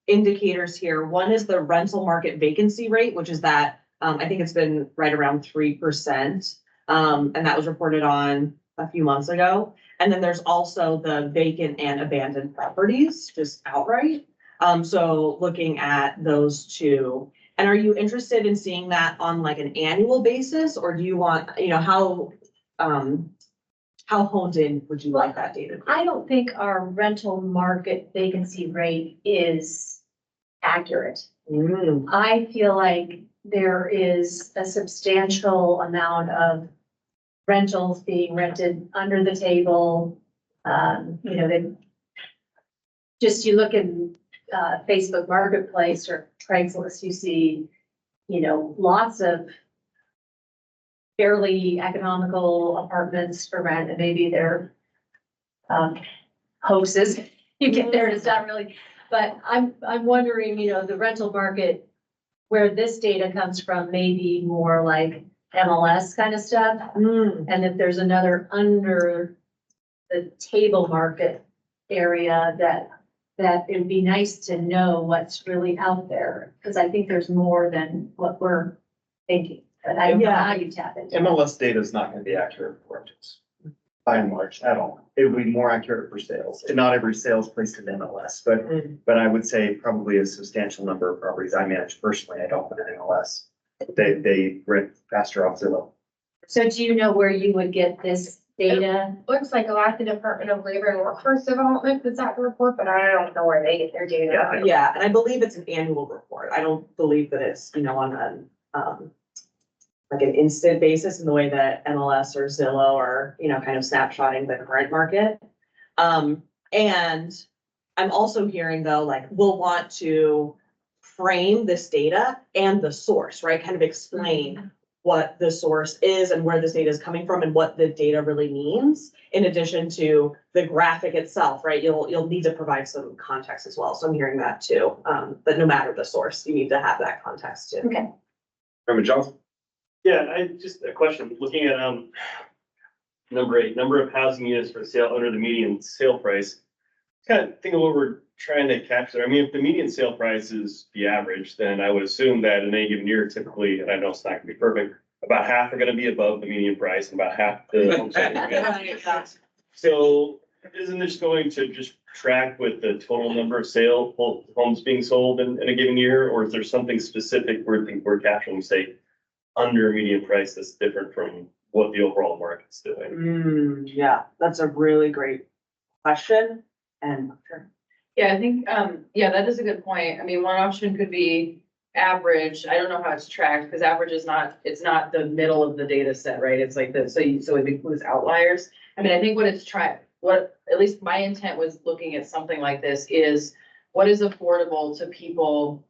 indicators here. One is the rental market vacancy rate, which is that, I think it's been right around 3%. And that was reported on a few months ago. And then there's also the vacant and abandoned properties, just outright. So looking at those two. And are you interested in seeing that on like an annual basis, or do you want, how honed in would you like that data? I don't think our rental market vacancy rate is accurate. Mm. I feel like there is a substantial amount of rentals being rented under the table. They just, you look in Facebook Marketplace or Craigslist, you see, lots of fairly economical apartments for rent, and maybe they're hoaxes. You get there and it's not really, but I'm wondering, the rental market, where this data comes from, maybe more like MLS kind of stuff. Mm. And if there's another under the table market area that it would be nice to know what's really out there, because I think there's more than what we're thinking. But I don't know how you tap into it. MLS data is not gonna be accurate for rentals by and large at all. It would be more accurate for sales, and not every sale is placed in MLS, but I would say probably a substantial number of properties I manage personally, I don't put in MLS. They rent faster off Zillow. So do you know where you would get this data? Looks like a lot of the Department of Labor and Workforce Development puts out the report, but I don't know where they get their data. Yeah, and I believe it's an annual report. I don't believe that it's, on an, like an instant basis in the way that MLS or Zillow are, kind of snapshotting the current market. And I'm also hearing though, like, we'll want to frame this data and the source, right? Kind of explain what the source is and where this data is coming from and what the data really means, in addition to the graphic itself, right? You'll need to provide some context as well. So I'm hearing that too. But no matter the source, you need to have that context too. Okay. Member Johnson? Yeah, just a question, looking at, number 8, number of housing units for sale under the median sale price. Kind of think of what we're trying to capture. I mean, if the median sale price is the average, then I would assume that in any given year, typically, and I know it's not gonna be perfect, about half are gonna be above the median price and about half the home sales are gonna- So isn't this going to just track with the total number of homes being sold in a given year? Or is there something specific we're capturing, say, under median price that's different from what the overall market's doing? Yeah, that's a really great question. And Yeah, I think, that is a good point. I mean, one option could be average. I don't know how it's tracked, because average is it's not the middle of the data set, right? It's like so it includes outliers. I mean, I think at least my intent was looking at something like this is what is affordable to people,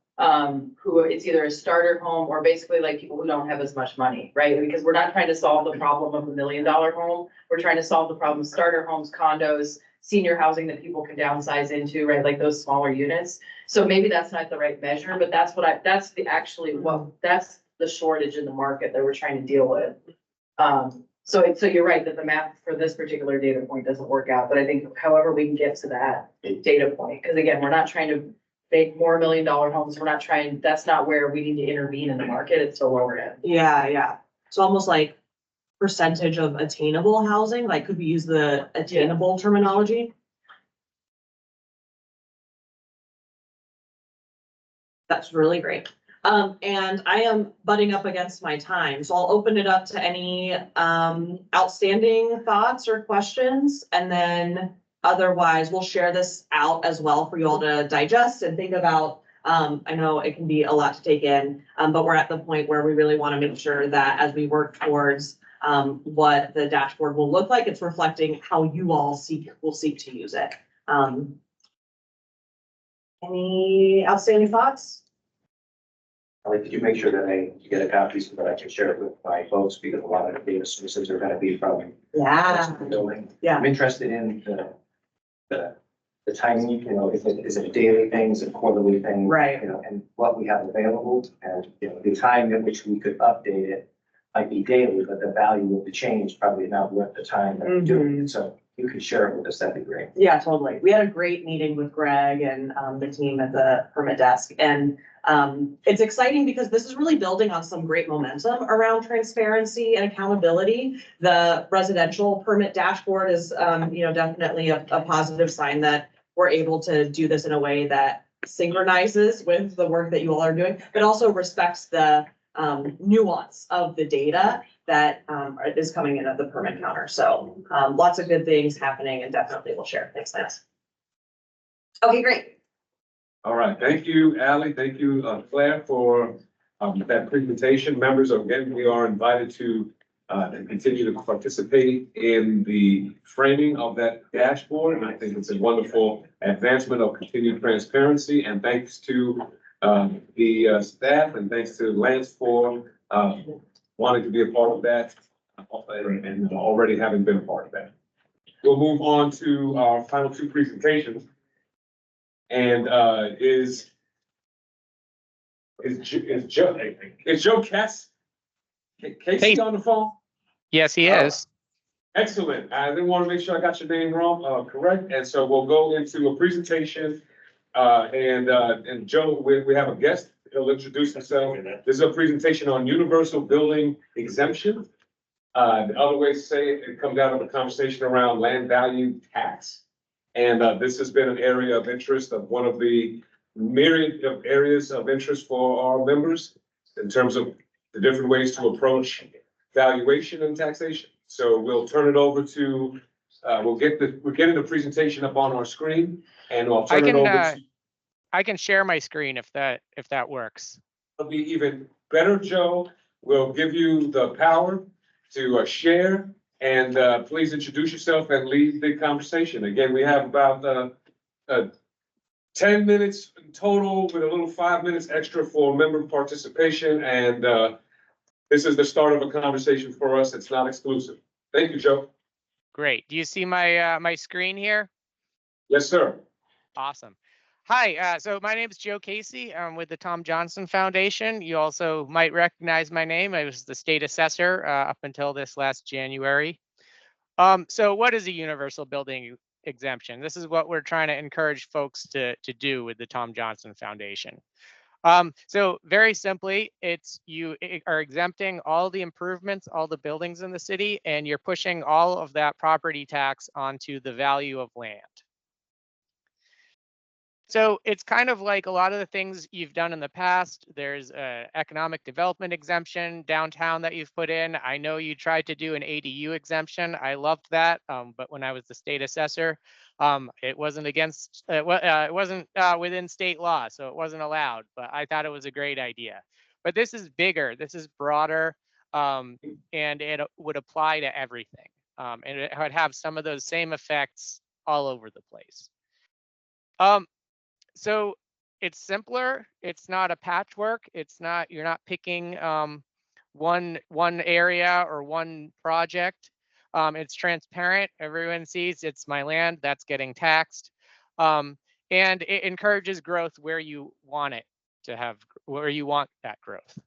who it's either a starter home or basically like people who don't have as much money, right? Because we're not trying to solve the problem of the $1 million home. We're trying to solve the problem of starter homes, condos, senior housing that people can downsize into, right? Like those smaller units. So maybe that's not the right measure, but that's that's the shortage in the market that we're trying to deal with. So you're right that the math for this particular data point doesn't work out, but I think however we can get to that data point, because again, we're not trying to make more $1 million homes. We're not trying, that's not where we need to intervene in the market. It's the lower end. Yeah, yeah. So almost like percentage of attainable housing, like could we use the attainable terminology? That's really great. And I am butting up against my time, so I'll open it up to any outstanding thoughts or questions, and then otherwise we'll share this out as well for you all to digest and think about. I know it can be a lot to take in, but we're at the point where we really want to make sure that as we work towards what the dashboard will look like, it's reflecting how you all will seek to use it. Any outstanding thoughts? Like, did you make sure that you get a copy so that I can share it with my folks, because a lot of the data sources are gonna be from the building. Yeah. I'm interested in the timing, is it a daily thing, is it a quarterly thing? Right. And what we have available, and, the time in which we could update it might be daily, but the value of the change probably not worth the time that we're doing it. So you can share it with us, that'd be great. Yeah, totally. We had a great meeting with Greg and the team at the permit desk, and it's exciting because this is really building on some great momentum around transparency and accountability. The residential permit dashboard is, definitely a positive sign that we're able to do this in a way that synchronizes with the work that you all are doing, but also respects the nuance of the data that is coming in at the permit counter. So lots of good things happening, and definitely we'll share. Thanks, Lance. Okay, great. All right, thank you, Ally. Thank you, Claire, for that presentation. Members, again, we are invited to continue to participate in the framing of that dashboard. And I think it's a wonderful advancement of continued transparency. And thanks to the staff, and thanks to Lance for wanting to be a part of that and already having been a part of that. We'll move on to our final two presentations. And is Joe Casey on the phone? Yes, he is. Excellent. I didn't want to make sure I got your name wrong, correct. And so we'll go into a presentation. And Joe, we have a guest. He'll introduce himself. This is a presentation on universal building exemption. The other way to say it comes out of a conversation around land value tax. And this has been an area of interest, of one of the myriad of areas of interest for our members in terms of the different ways to approach valuation and taxation. So we'll turn it over to, we're getting the presentation up on our screen, and I'll turn it over to. I can share my screen if that works. It'll be even better, Joe. We'll give you the power to share. And please introduce yourself and lead the conversation. Again, we have about 10 minutes in total, with a little 5 minutes extra for member participation. And this is the start of a conversation for us. It's not exclusive. Thank you, Joe. Great. Do you see my my screen here? Yes, sir. Awesome. Hi, so my name is Joe Casey. I'm with the Tom Johnson Foundation. You also might recognize my name. I was the state assessor up until this last January. So what is a universal building exemption? This is what we're trying to encourage folks to do with the Tom Johnson Foundation. So very simply, you are exempting all the improvements, all the buildings in the city, and you're pushing all of that property tax onto the value of land. So it's kind of like a lot of the things you've done in the past. There's an economic development exemption downtown that you've put in. I know you tried to do an ADU exemption. I loved that, but when I was the state assessor, it wasn't within state law, so it wasn't allowed. But I thought it was a great idea. But this is bigger. This is broader, and it would apply to everything, and it would have some of those same effects all over the place. So it's simpler. It's not a patchwork. It's not, you're not picking one area or one project. It's transparent. Everyone sees it's my land that's getting taxed. And it encourages growth where you want it to have, where you want that growth.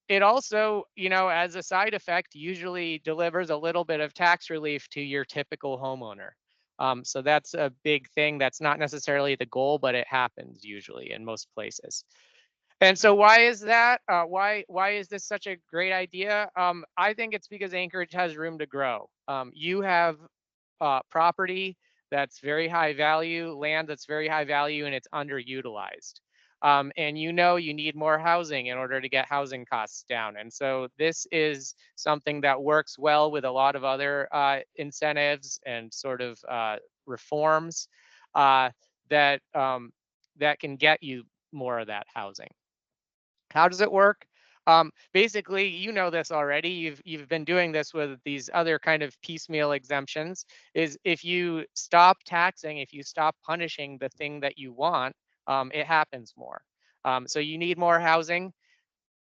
It also, you know, as a side effect, usually delivers a little bit of tax relief to your typical homeowner. So that's a big thing. That's not necessarily the goal, but it happens usually in most places. And so why is that? Why is this such a great idea? I think it's because Anchorage has room to grow. You have property that's very high value, land that's very high value, and it's underutilized. And you know you need more housing in order to get housing costs down. And so this is something that works well with a lot of other incentives and sort of reforms that that can get you more of that housing. How does it work? Basically, you know this already. You've been doing this with these other kind of piecemeal exemptions. Is if you stop taxing, if you stop punishing the thing that you want, it happens more. So you need more housing.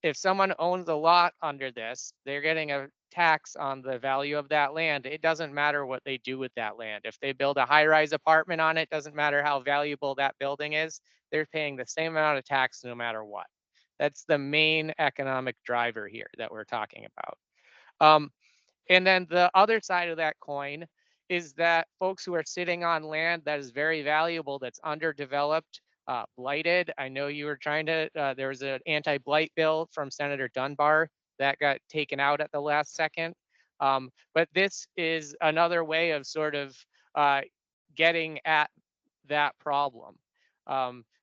If someone owns a lot under this, they're getting a tax on the value of that land. It doesn't matter what they do with that land. If they build a high-rise apartment on it, doesn't matter how valuable that building is, they're paying the same amount of tax no matter what. That's the main economic driver here that we're talking about. And then the other side of that coin is that folks who are sitting on land that is very valuable, that's underdeveloped, blighted. I know you were trying to, there was an anti-blight bill from Senator Dunbar that got taken out at the last second. But this is another way of sort of getting at that problem.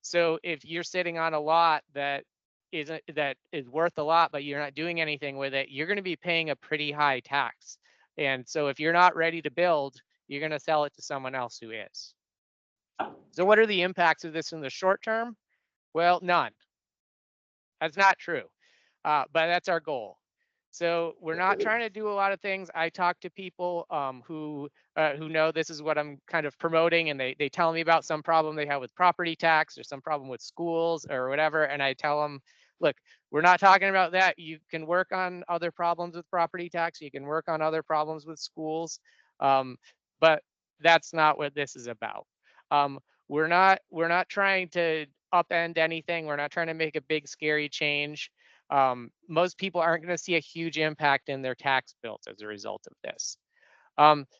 So if you're sitting on a lot that is worth a lot, but you're not doing anything with it, you're going to be paying a pretty high tax. And so if you're not ready to build, you're going to sell it to someone else who is. So what are the impacts of this in the short term? Well, none. That's not true, but that's our goal. So we're not trying to do a lot of things. I talk to people who know this is what I'm kind of promoting, and they tell me about some problem they have with property tax or some problem with schools or whatever, and I tell them, look, we're not talking about that. You can work on other problems with property tax. You can work on other problems with schools, but that's not what this is about. We're not trying to upend anything. We're not trying to make a big scary change. Most people aren't going to see a huge impact in their tax bills as a result of this.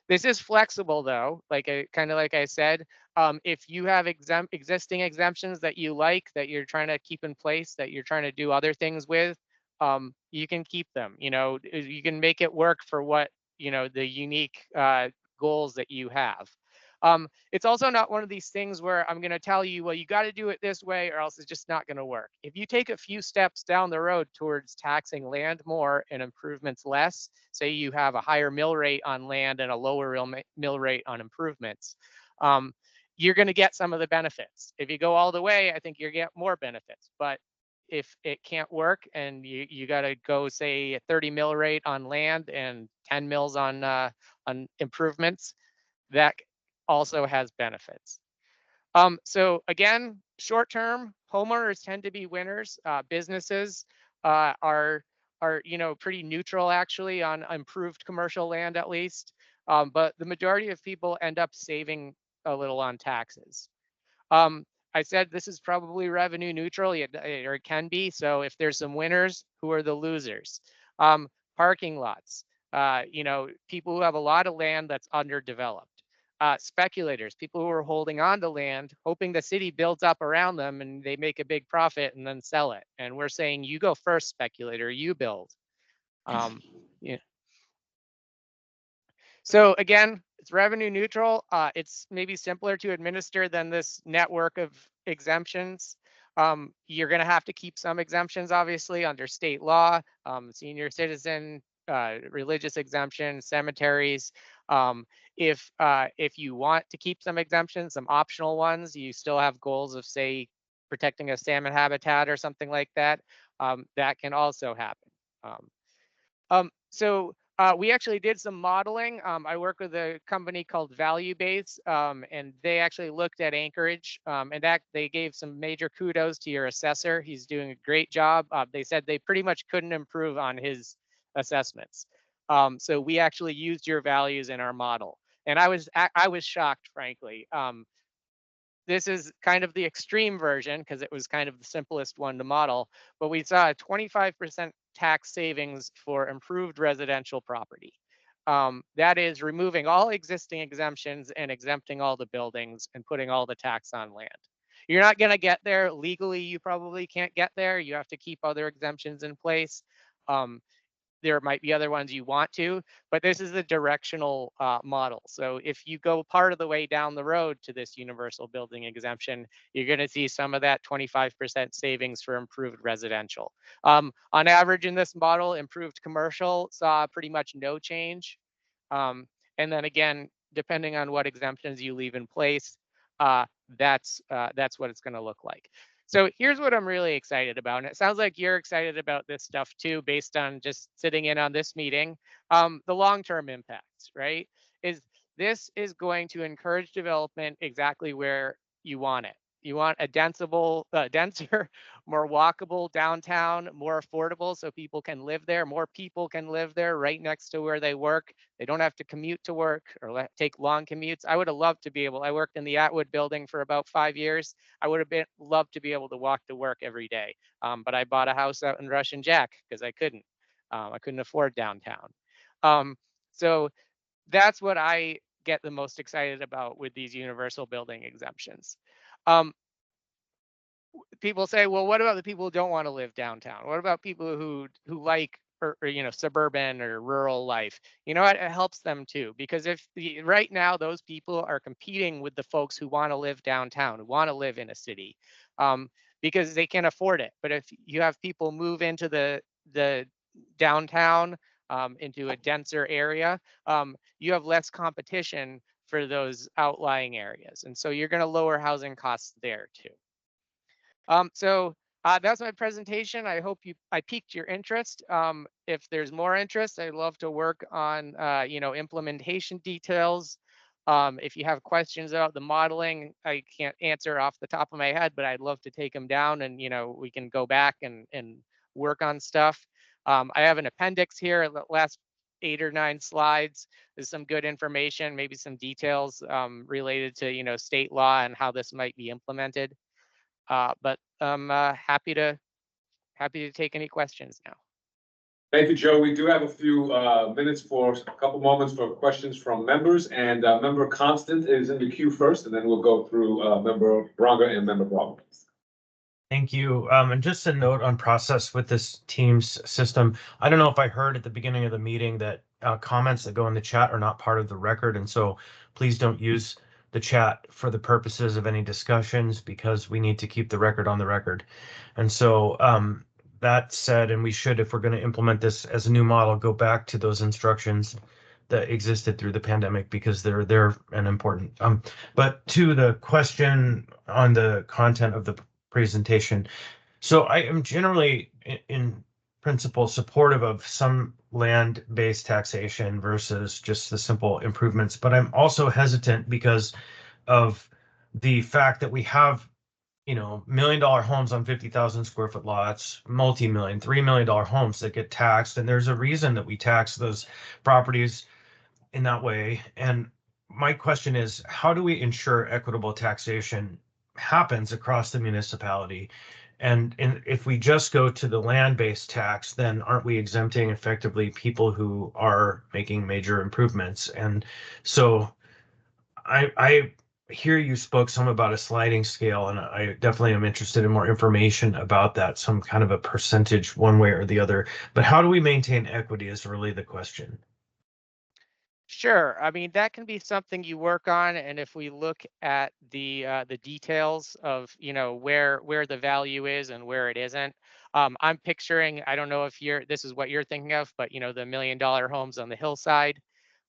This is flexible though, kind of like I said, if you have existing exemptions that you like, that you're trying to keep in place, that you're trying to do other things with, you can keep them. You know, you can make it work for what, you know, the unique goals that you have. It's also not one of these things where I'm going to tell you, well, you got to do it this way or else it's just not going to work. If you take a few steps down the road towards taxing land more and improvements less, say you have a higher mill rate on land and a lower mill rate on improvements, you're going to get some of the benefits. If you go all the way, I think you're get more benefits. But if it can't work and you got to go, say, a 30 mill rate on land and 10 mills on improvements, that also has benefits. So again, short term, homeowners tend to be winners. Businesses are you know, pretty neutral actually on improved commercial land at least. But the majority of people end up saving a little on taxes. I said this is probably revenue neutral, or it can be. So if there's some winners, who are the losers? Parking lots. You know, people who have a lot of land that's underdeveloped. Speculators, people who are holding on to land, hoping the city builds up around them and they make a big profit and then sell it. And we're saying, you go first, speculator, you build. Yeah. So again, it's revenue neutral. It's maybe simpler to administer than this network of exemptions. You're going to have to keep some exemptions, obviously, under state law, senior citizen, religious exemption, cemeteries. If you want to keep some exemptions, some optional ones, you still have goals of, say, protecting a salmon habitat or something like that, that can also happen. So We actually did some modeling. I work with a company called Value Base, and they actually looked at Anchorage, and that they gave some major kudos to your assessor. He's doing a great job. They said they pretty much couldn't improve on his assessments. So we actually used your values in our model, and I was shocked, frankly. This is kind of the extreme version because it was kind of the simplest one to model, but we saw a 25% tax savings for improved residential property. That is removing all existing exemptions and exempting all the buildings and putting all the tax on land. You're not going to get there legally. You probably can't get there. You have to keep other exemptions in place. There might be other ones you want to, but this is the directional model. So if you go part of the way down the road to this universal building exemption, you're going to see some of that 25% savings for improved residential. On average in this model, improved commercial saw pretty much no change. And then again, depending on what exemptions you leave in place, that's what it's going to look like. So here's what I'm really excited about. And it sounds like you're excited about this stuff too, based on just sitting in on this meeting. The long-term impacts, right? This is going to encourage development exactly where you want it. You want a denser, more walkable downtown, more affordable so people can live there. More people can live there right next to where they work. They don't have to commute to work or take long commutes. I would have loved to be able, I worked in the Atwood building for about 5 years. I would have loved to be able to walk to work every day. But I bought a house out in Russian Jack because I couldn't afford downtown. So that's what I get the most excited about with these universal building exemptions. People say, well, what about the people who don't want to live downtown? What about people who like or suburban or rural life? You know what? It helps them too, because if right now those people are competing with the folks who want to live downtown, who want to live in a city, because they can afford it. But if you have people move into the downtown, into a denser area, you have less competition for those outlying areas, and so you're going to lower housing costs there too. So that's my presentation. I hope I piqued your interest. If there's more interest, I'd love to work on implementation details. If you have questions about the modeling, I can't answer off the top of my head, but I'd love to take them down and we can go back and work on stuff. I have an appendix here, the last 8 or 9 slides. There's some good information, maybe some details related to state law and how this might be implemented. But I'm happy to take any questions now. Thank you, Joe. We do have a few minutes for a couple moments for questions from members, and member Constant is in the queue first, and then we'll go through member Braga and member Braga. Thank you. And just a note on process with this Teams system. I don't know if I heard at the beginning of the meeting that comments that go in the chat are not part of the record, and so please don't use the chat for the purposes of any discussions, because we need to keep the record on the record. And so that said, and we should, if we're going to implement this as a new model, go back to those instructions that existed through the pandemic, because they're an important. But to the question on the content of the presentation. So I am generally in principle supportive of some land-based taxation versus just the simple improvements, but I'm also hesitant because of the fact that we have $1 million homes on 50,000 square foot lots, multi-million, $3 million homes that get taxed, and there's a reason that we tax those properties in that way. And my question is, how do we ensure equitable taxation happens across the municipality? And if we just go to the land-based tax, then aren't we exempting effectively people who are making major improvements? And so I hear you spoke some about a sliding scale, and I definitely am interested in more information about that, some kind of a percentage one way or the other. But how do we maintain equity is really the question. Sure. I mean, that can be something you work on, and if we look at the details of where the value is and where it isn't, I'm picturing, I don't know if this is what you're thinking of, but the $1 million homes on the hillside,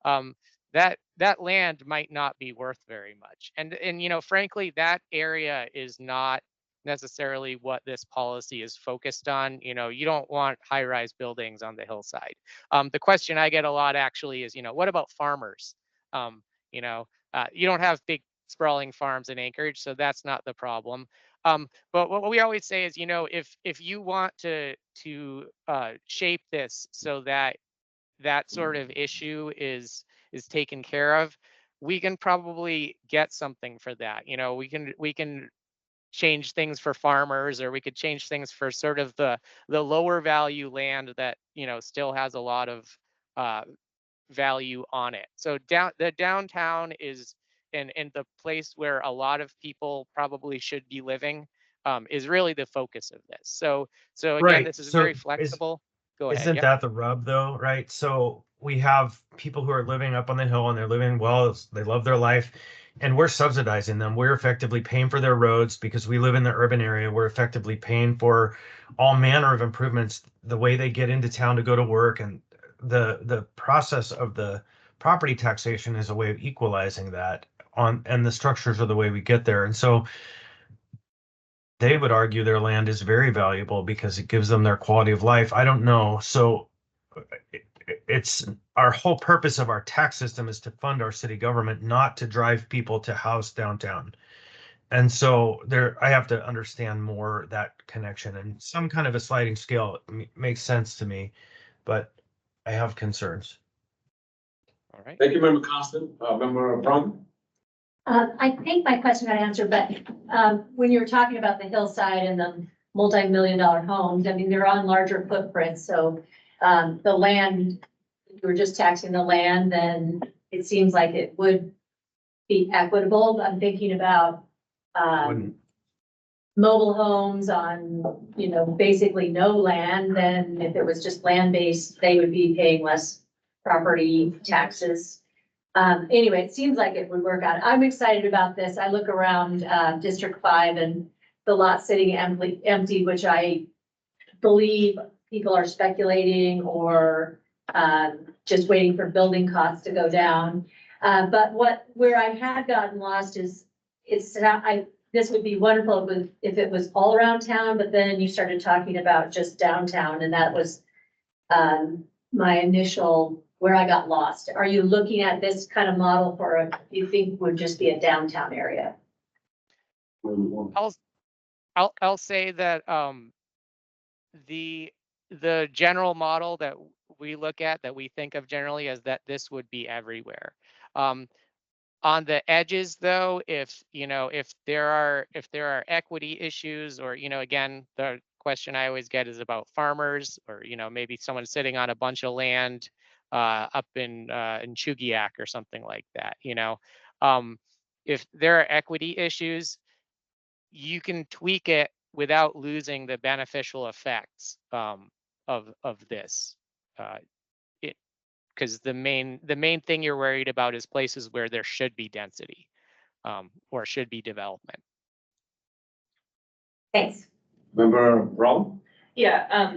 that land might not be worth very much, and frankly, that area is not necessarily what this policy is focused on. You know, you don't want high-rise buildings on the hillside. The question I get a lot actually is, you know, what about farmers? You know, you don't have big sprawling farms in Anchorage, so that's not the problem. But what we always say is, you know, if you want to shape this so that that sort of issue is taken care of, we can probably get something for that. You know, we can change things for farmers, or we could change things for sort of the lower value land that, you know, still has a lot of uh, value on it. So the downtown is and the place where a lot of people probably should be living is really the focus of this. So again, Right. this is So very flexible. Go ahead. isn't Yep. that the rub though, right? So we have people who are living up on the hill and they're living well, they love their life, and we're subsidizing them. We're effectively paying for their roads because we live in the urban area. We're effectively paying for all manner of improvements, the way they get into town to go to work, and the process of the property taxation is a way of equalizing that on, and the structures are the way we get there. And so they would argue their land is very valuable because it gives them their quality of life. I don't know. So it's our whole purpose of our tax system is to fund our city government, not to drive people to house downtown. And so there, I have to understand more that connection, and some kind of a sliding scale makes sense to me, but I have concerns. All right. Thank you, Member Constant. Member Brown? I think my question got answered, but when you were talking about the hillside and the multi-million-dollar homes, I mean, they're on larger footprints, so the land, if you were just taxing the land, then it seems like it would be equitable. I'm thinking about mobile homes on, you know, basically no land, then if it was just land-based, they would be paying less property taxes. Anyway, it seems like it would work out. I'm excited about this. I look around District 5 and the lot sitting empty, which I believe people are speculating or just waiting for building costs to go down. But where I had gotten lost is this would be wonderful if it was all around town, but then you started talking about just downtown, and that was my initial where I got lost. Are you looking at this kind of model for you think would just be a downtown area? I'll say that the general model that we look at, that we think of generally, is that this would be everywhere. On the edges though, if there are equity issues, or, you know, again, the question I always get is about farmers, or, you know, maybe someone sitting on a bunch of land up in Chugiak or something like that, you know. If there are equity issues, you can tweak it without losing the beneficial effects of this. Because the main thing you're worried about is places where there should be density or should be development. Thanks. Member Brown? Yeah,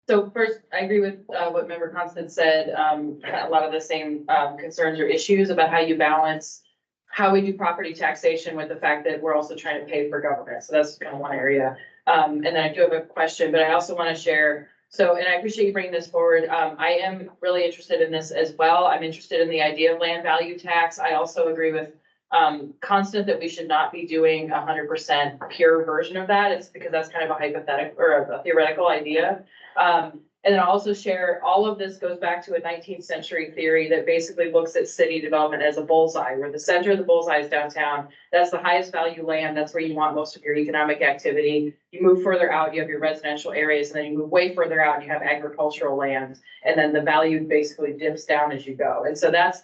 so first, I agree with what Member Constance said. A lot of the same concerns or issues about how you balance how we do property taxation with the fact that we're also trying to pay for government. So that's kind of one area. And then I do have a question, but I also want to share. So, and I appreciate you bringing this forward. I am really interested in this as well. I'm interested in the idea of land value tax. I also agree with Constant that we should not be doing 100% pure version of that. It's because that's kind of a hypothetical or a theoretical idea. And then I'll also share, all of this goes back to a 19th century theory that basically looks at city development as a bullseye, where the center of the bullseye is downtown. That's the highest value land. That's where you want most of your economic activity. You move further out, you have your residential areas, and then you move way further out, and you have agricultural land. And then the value basically dips down as you go. And so that's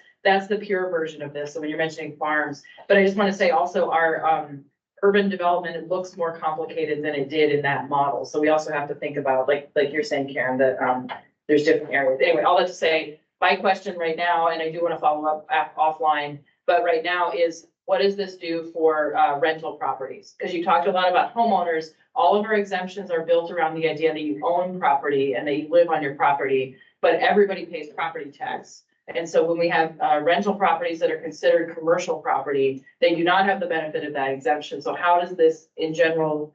the pure version of this. So when you're mentioning farms, but I just want to say also our urban development, it looks more complicated than it did in that model. So we also have to think about, like you're saying, Karen, that there's different areas. Anyway, all that to say, my question right now, and I do want to follow up offline, but right now is, what does this do for rental properties? Because you talked a lot about homeowners. All of our exemptions are built around the idea that you own property and that you live on your property, but everybody pays property tax. And so when we have rental properties that are considered commercial property, they do not have the benefit of that exemption. So how does this in general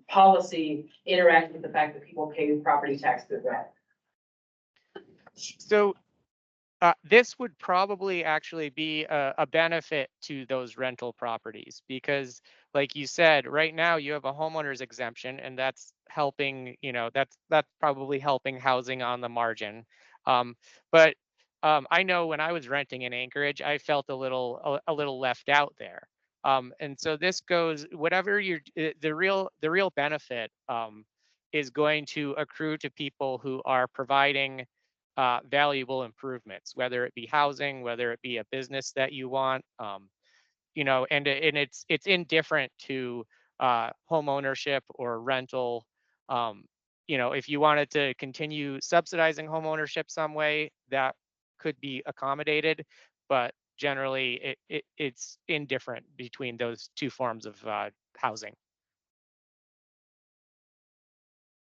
policy interact with the fact that people pay property tax through that? So this would probably actually be a benefit to those rental properties because like you said, right now you have a homeowner's exemption and that's helping, that's probably helping housing on the margin. But I know when I was renting in Anchorage, I felt a little left out there. And so this goes, whatever the real benefit is going to accrue to people who are providing valuable improvements, whether it be housing, whether it be a business that you want, and it's indifferent to home ownership or rental. If you wanted to continue subsidizing home ownership some way, that could be accommodated, but generally it's indifferent between those two forms of housing.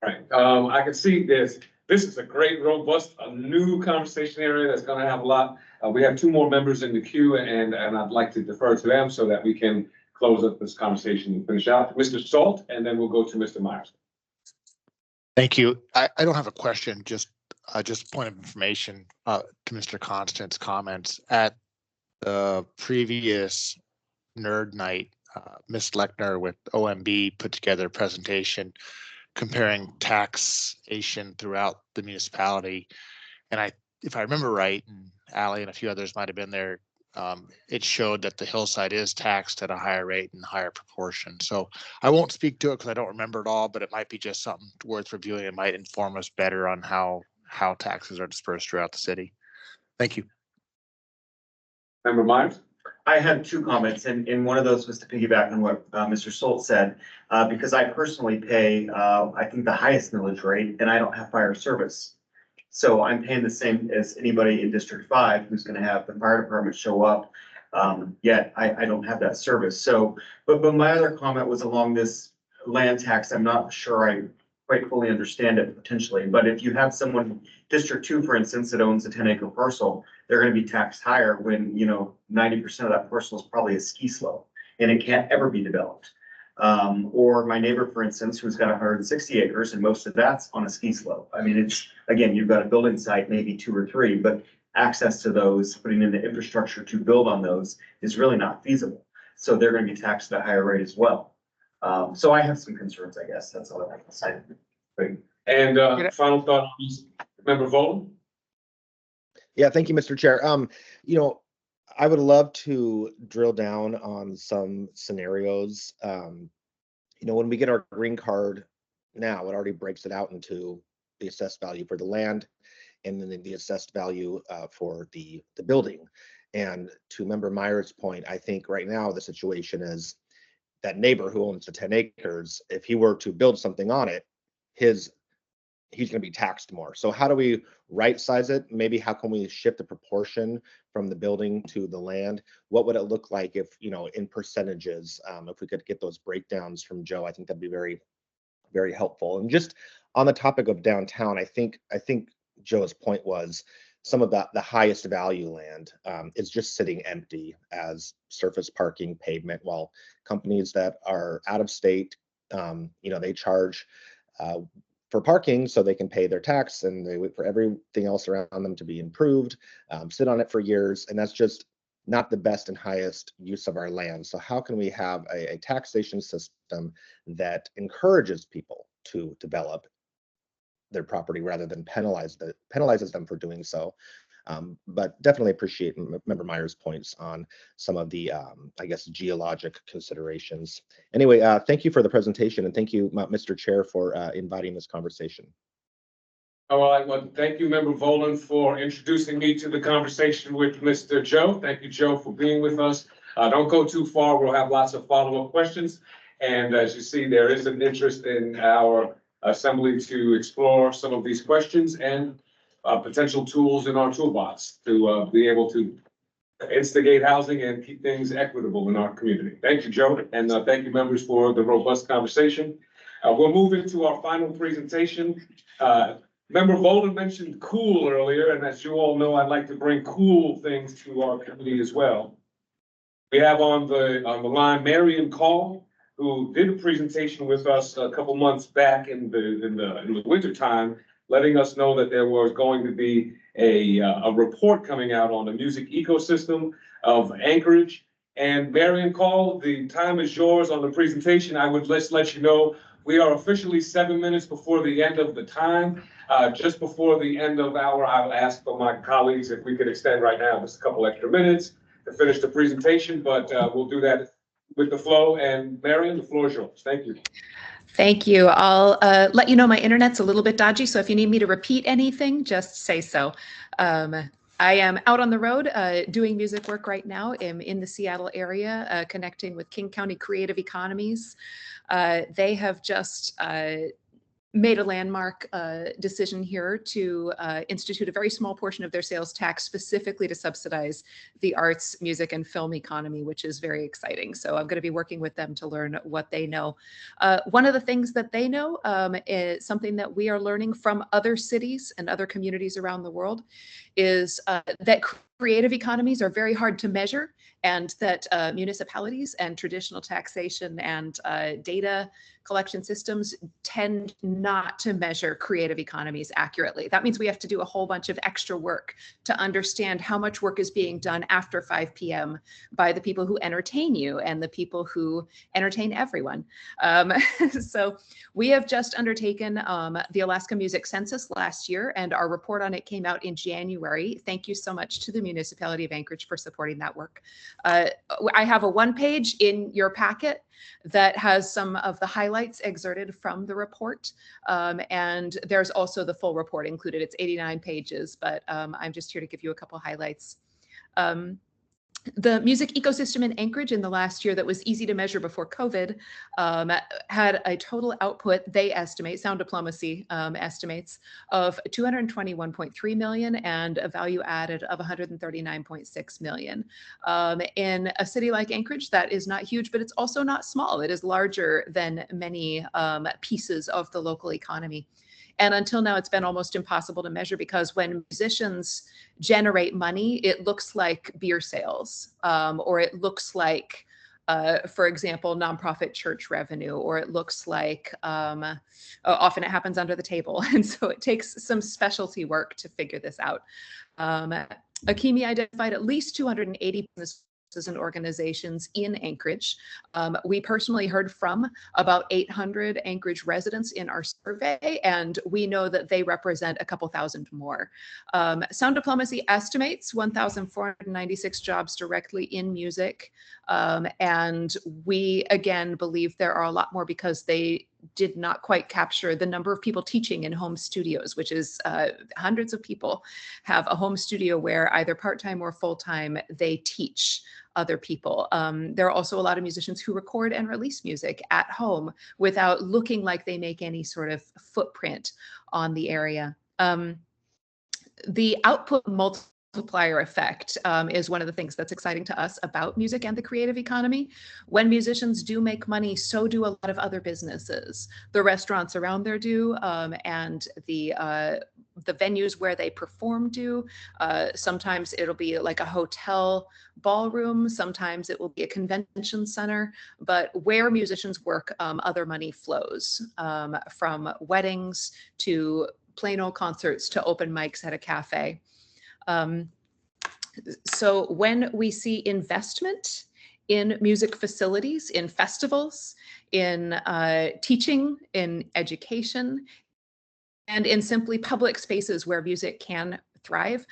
Right, I can see this is a great, robust, a new conversation area that's gonna have a lot. We have two more members in the queue and I'd like to defer to them so that we can close up this conversation and finish out. Mr. Salt, and then we'll go to Mr. Myers. Thank you. I don't have a question, just a point of information to Mr. Constant's comments. At the previous Nerd Night, Ms. Lechner with OMB put together a presentation comparing taxation throughout the municipality. And if I remember right, and Allie and a few others might have been there, it showed that the hillside is taxed at a higher rate and higher proportion. So I won't speak to it because I don't remember it all, but it might be just something worth reviewing. It might inform us better on how taxes are dispersed throughout the city. Thank you. Member Myers? I had two comments, and one of those was to piggyback on what Mr. Solt said, because I personally pay, I think, the highest millage rate, and I don't have fire service. So I'm paying the same as anybody in District 5 who's gonna have the fire department show up, yet I don't have that service. So, but my other comment was along this land tax. I'm not sure I quite fully understand it potentially, but if you have someone, District 2, for instance, that owns a 10-acre parcel, they're gonna be taxed higher when, 90% of that parcel is probably a ski slope and it can't ever be developed. Or my neighbor, for instance, who's got 160 acres and most of that's on a ski slope. I mean, it's, again, you've got a building site, maybe 2 or 3, but access to those, putting in the infrastructure to build on those is really not feasible. So they're gonna be taxed at a higher rate as well. So I have some concerns, I guess. That's all I have to say. Great. And final thought, Member Volan? Yeah, thank you, Mr. Chair. I would love to drill down on some scenarios. When we get our green card now, it already breaks it out into the assessed value for the land and then the assessed value for the building. And to Member Myers' point, I think right now the situation is that neighbor who owns the 10 acres, if he were to build something on it, he's going to be taxed more. So how do we right size it? Maybe how can we shift the proportion from the building to the land? What would it look like if, in percentages, if we could get those breakdowns from Joe? I think that'd be very, very helpful. And just on the topic of downtown, I think Joe's point was some of the highest value land is just sitting empty as surface parking, pavement, while companies that are out of state, they charge for parking so they can pay their tax and they wait for everything else around them to be improved, sit on it for years. And that's just not the best and highest use of our land. So how can we have a taxation system that encourages people to develop their property rather than penalizes them for doing so? But definitely appreciate Member Myers' points on some of the, geologic considerations. Anyway, thank you for the presentation and thank you, Mr. Chair, for inviting this conversation. All right, well, thank you, Member Volan, for introducing me to the conversation with Mr. Joe. Thank you, Joe, for being with us. Don't go too far. We'll have lots of follow-up questions. And as you see, there is an interest in our assembly to explore some of these questions and potential tools in our toolbox to be able to instigate housing and keep things equitable in our community. Thank you, Joe, and thank you, members, for the robust conversation. We'll move into our final presentation. Member Volan mentioned cool earlier, and as you all know, I'd like to bring cool things to our community as well. We have on the line Marion Call, who did a presentation with us a couple months back in the winter time, letting us know that there was going to be a report coming out on the music ecosystem of Anchorage. And Marion Call, the time is yours on the presentation. I would let you know, we are officially 7 minutes before the end of the time. Just before the end of hour, I'll ask for my colleagues if we could extend right now just a couple extra minutes to finish the presentation, but we'll do that with the flow. And Marion, the floor is yours. Thank you. Thank you. I'll let you know my internet's a little bit dodgy, so if you need me to repeat anything, just say so. I am out on the road doing music work right now. I'm in the Seattle area, connecting with King County Creative Economies. They have just made a landmark decision here to institute a very small portion of their sales tax specifically to subsidize the arts, music, and film economy, which is very exciting. So I'm going to be working with them to learn what they know. One of the things that they know is something that we are learning from other cities and other communities around the world is that creative economies are very hard to measure, and that municipalities and traditional taxation and data collection systems tend not to measure creative economies accurately. That means we have to do a whole bunch of extra work to understand how much work is being done after 5 p.m. by the people who entertain you and the people who entertain everyone. So we have just undertaken the Alaska Music Census last year, and our report on it came out in January. Thank you so much to the municipality of Anchorage for supporting that work. I have a one-page in your packet that has some of the highlights excerpted from the report. And there's also the full report included. It's 89 pages, but I'm just here to give you a couple highlights. The music ecosystem in Anchorage in the last year that was easy to measure before COVID had a total output, they estimate, Sound Diplomacy estimates, of 221.3 million and a value added of 139.6 million. In a city like Anchorage, that is not huge, but it's also not small. It is larger than many pieces of the local economy. And until now, it's been almost impossible to measure because when musicians generate money, it looks like beer sales, or it looks like, for example, nonprofit church revenue, or it looks like, often it happens under the table. And so it takes some specialty work to figure this out. Akimi identified at least 280 businesses and organizations in Anchorage. We personally heard from about 800 Anchorage residents in our survey, and we know that they represent a couple thousand more. Sound Diplomacy estimates 1,496 jobs directly in music, and we again believe there are a lot more because they did not quite capture the number of people teaching in home studios, which is hundreds of people have a home studio where either part-time or full-time they teach other people. There are also a lot of musicians who record and release music at home without looking like they make any sort of footprint on the area. The output multiplier effect is one of the things that's exciting to us about music and the creative economy. When musicians do make money, so do a lot of other businesses. The restaurants around there do, and the venues where they perform do. Sometimes it'll be like a hotel ballroom. Sometimes it will be a convention center. But where musicians work, other money flows, from weddings to plain old concerts to open mics at a cafe. So when we see investment in music facilities, in festivals, in teaching, in education, and in simply public spaces where music can thrive,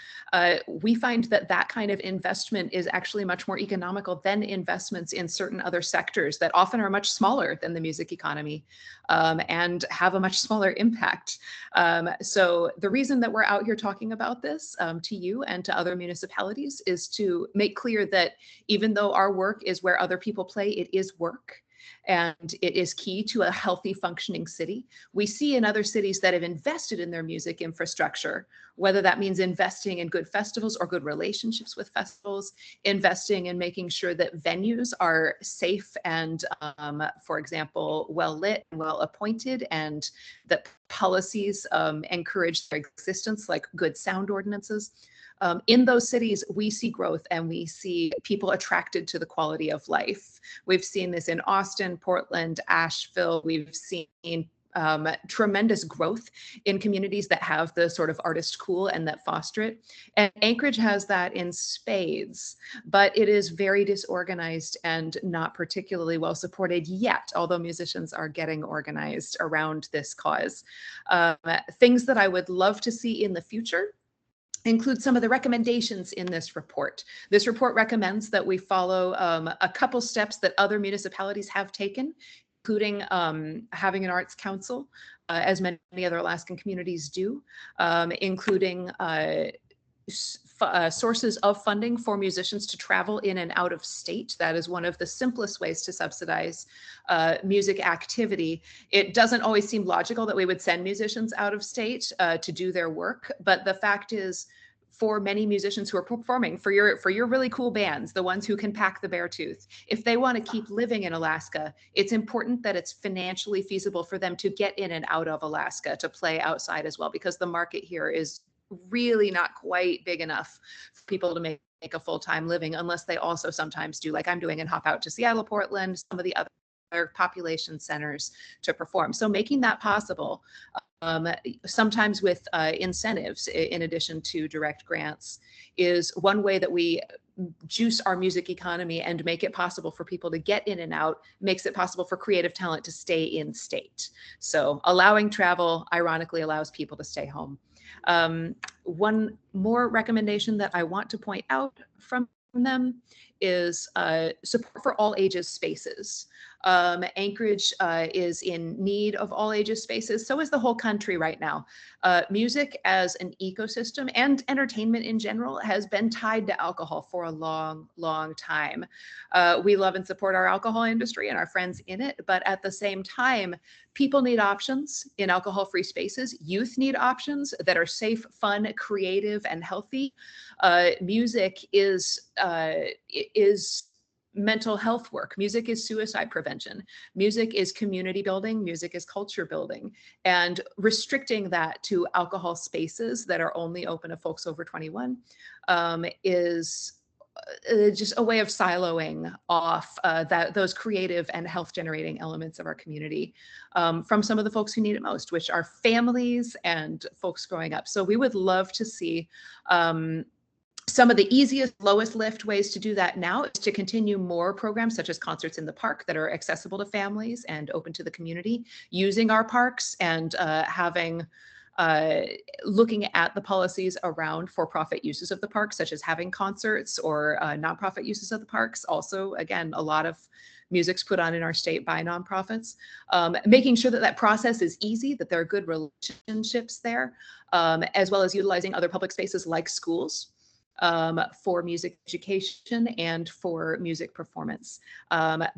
we find that that kind of investment is actually much more economical than investments in certain other sectors that often are much smaller than the music economy, and have a much smaller impact. So the reason that we're out here talking about this to you and to other municipalities is to make clear that even though our work is where other people play, it is work. And it is key to a healthy functioning city. We see in other cities that have invested in their music infrastructure, whether that means investing in good festivals or good relationships with festivals, investing in making sure that venues are safe and, for example, well lit, well appointed, and that policies encourage their existence, like good sound ordinances. In those cities, we see growth and we see people attracted to the quality of life. We've seen this in Austin, Portland, Asheville. We've seen tremendous growth in communities that have the sort of artist cool and that foster it. And Anchorage has that in spades, but it is very disorganized and not particularly well supported yet, although musicians are getting organized around this cause. Things that I would love to see in the future include some of the recommendations in this report. This report recommends that we follow a couple steps that other municipalities have taken, including having an arts council, as many other Alaskan communities do, including sources of funding for musicians to travel in and out of state. That is one of the simplest ways to subsidize music activity. It doesn't always seem logical that we would send musicians out of state to do their work, but the fact is, for many musicians who are performing for your really cool bands, the ones who can pack the bear tooth, if they want to keep living in Alaska, it's important that it's financially feasible for them to get in and out of Alaska to play outside as well, because the market here is really not quite big enough for people to make a full-time living unless they also sometimes do, like I'm doing, and hop out to Seattle, Portland, some of the other population centers to perform. So making that possible, sometimes with incentives in addition to direct grants, is one way that we juice our music economy and make it possible for people to get in and out, makes it possible for creative talent to stay in state. So allowing travel, ironically, allows people to stay home. One more recommendation that I want to point out from them is support for all ages spaces. Anchorage is in need of all ages spaces. So is the whole country right now. Music as an ecosystem and entertainment in general has been tied to alcohol for a long, long time. We love and support our alcohol industry and our friends in it, but at the same time, people need options in alcohol-free spaces. Youth need options that are safe, fun, creative, and healthy. Music is mental health work. Music is suicide prevention. Music is community building. Music is culture building. And restricting that to alcohol spaces that are only open to folks over 21 is just a way of siloing off those creative and health generating elements of our community from some of the folks who need it most, which are families and folks growing up. So we would love to see some of the easiest, lowest lift ways to do that now is to continue more programs such as Concerts in the Park that are accessible to families and open to the community, using our parks and looking at the policies around for-profit uses of the park, such as having concerts or nonprofit uses of the parks. Also, again, a lot of music's put on in our state by nonprofits. Making sure that that process is easy, that there are good relationships there, as well as utilizing other public spaces like schools for music education and for music performance.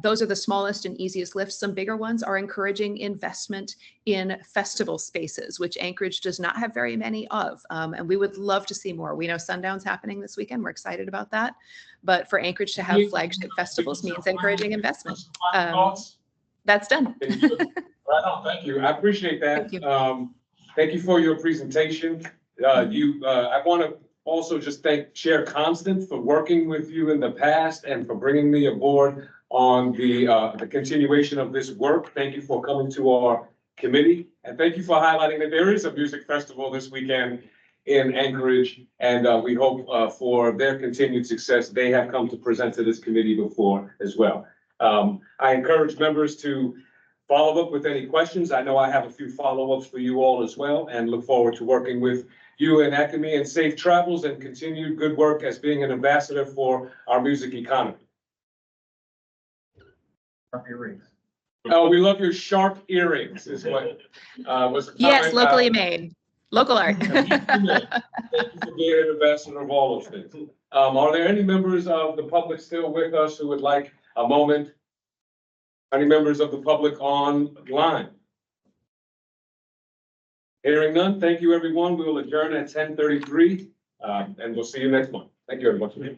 Those are the smallest and easiest lifts. Some bigger ones are encouraging investment in festival spaces, which Anchorage does not have very many of, and we would love to see more. We know Sundown's happening this weekend. We're excited about that. But for Anchorage to have flagship festivals means encouraging investment. That's done. Right on, thank you. I appreciate that. Thank you for your presentation. I want to also just thank Chair Constant for working with you in the past and for bringing me aboard on the continuation of this work. Thank you for coming to our committee, and thank you for highlighting that there is a music festival this weekend in Anchorage, and we hope for their continued success. They have come to present to this committee before as well. I encourage members to follow up with any questions. I know I have a few follow-ups for you all as well, and look forward to working with you and Acme, and safe travels and continued good work as being an ambassador for our music economy. Earrings. Oh, we love your sharp earrings is what was. Yes, locally made, local art. Thank you for being an ambassador of all those things. Are there any members of the public still with us who would like a moment? Any members of the public online? Hearing none, thank you, everyone. We will adjourn at 10:33, and we'll see you next month. Thank you, everyone.